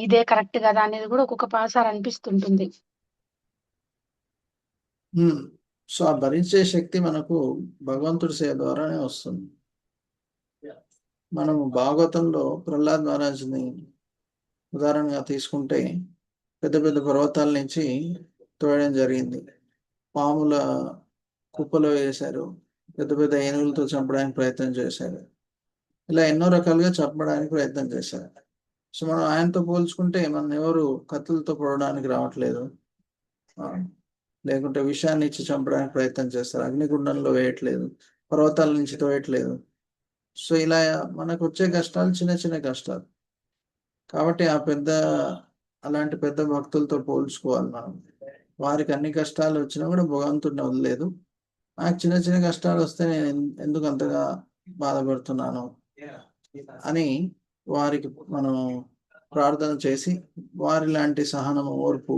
ఇదే కరెక్ట్ కదా అనేది కూడా ఒక్కొక్కసారి అనిపిస్తుంటుంది. సో ఆ భరించే శక్తి మనకు భగవంతుడి సేవ ద్వారానే వస్తుంది. మనము భాగవతంలో ప్రహ్లాద్ మహారాజ్ని ఉదాహరణగా తీసుకుంటే పెద్ద పెద్ద పర్వతాల నుంచి తోయడం జరిగింది, పాముల కుప్పలో వేశారు, పెద్ద పెద్ద ఏనుగులతో చంపడానికి ప్రయత్నం చేశారు, ఇలా ఎన్నో రకాలుగా చంపడానికి ప్రయత్నం చేశారు. సో మనం ఆయనతో పోల్చుకుంటే మనం ఎవరు కత్తులతో పొడవడానికి రావట్లేదు, లేకుంటే విషయాన్ని ఇచ్చి చంపడానికి ప్రయత్నం చేస్తారు, అగ్నిగుండంలో వేయట్లేదు, పర్వతాల నుంచి తోయట్లేదు. సో ఇలా మనకు వచ్చే కష్టాలు చిన్న చిన్న కష్టాలు. కాబట్టి అలాంటి పెద్ద భక్తులతో పోల్చుకోవాలి మనం. వారికి అన్ని కష్టాలు వచ్చినా కూడా భగవంతుడిని వదలలేదు. నాకు చిన్న చిన్న కష్టాలు వస్తే నేను ఎందుకు అంతగా బాధపడుతున్నాను అని వారికి మనం ప్రార్థన చేసి వారి లాంటి సహనము, ఓర్పు,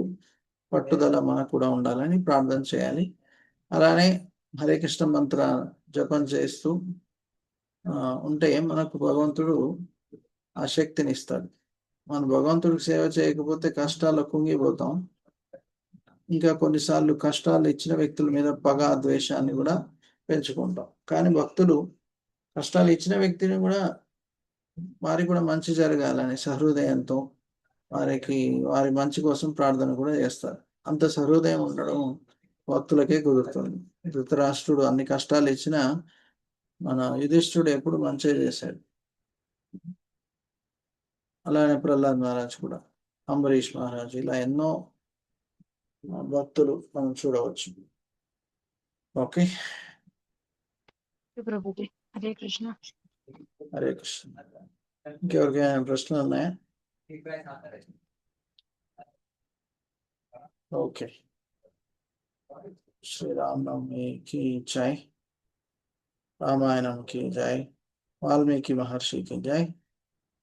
పట్టుదల మనకు కూడా ఉండాలని ప్రార్థన చేయాలి. అలానే హరే కృష్ణ మంత్ర జపం చేస్తూ ఉంటే మనకు భగవంతుడు ఆ శక్తిని ఇస్తాడు. మనం భగవంతుడికి సేవ చేయకపోతే కష్టాలు కుంగిపోతాం. ఇంకా కొన్నిసార్లు కష్టాలు ఇచ్చిన వ్యక్తుల మీద పగ, ద్వేషాన్ని కూడా పెంచుకుంటాం. కానీ భక్తులు కష్టాలు ఇచ్చిన వ్యక్తిని కూడా వారికి కూడా మంచి జరగాలని సహృదయంతో వారి మంచి కోసం ప్రార్థన కూడా చేస్తారు. అంత సహృదయం ఉండడం భక్తులకే కుదురుతుంది. ధృతరాష్ట్రుడు అన్ని కష్టాలు ఇచ్చినా మన యుధిష్ఠుడు ఎప్పుడు మంచిగా చేశాడు. అలానే ప్రహ్లాద్ మహారాజ్ కూడా, అంబరీష్ మహారాజ్, ఇలా ఎన్నో భక్తులు మనం చూడవచ్చు. ఓకే ప్రభుజీ. హరే కృష్ణ. హరే కృష్ణ. ఇంకెవరికైనా ప్రశ్నలు ఉన్నాయా? ఓకే. శ్రీరామనవమి की जय, रामायणम की जय, वाल्मीकि महर्षि की जय,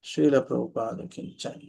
श्रील प्रभुपाद की जय.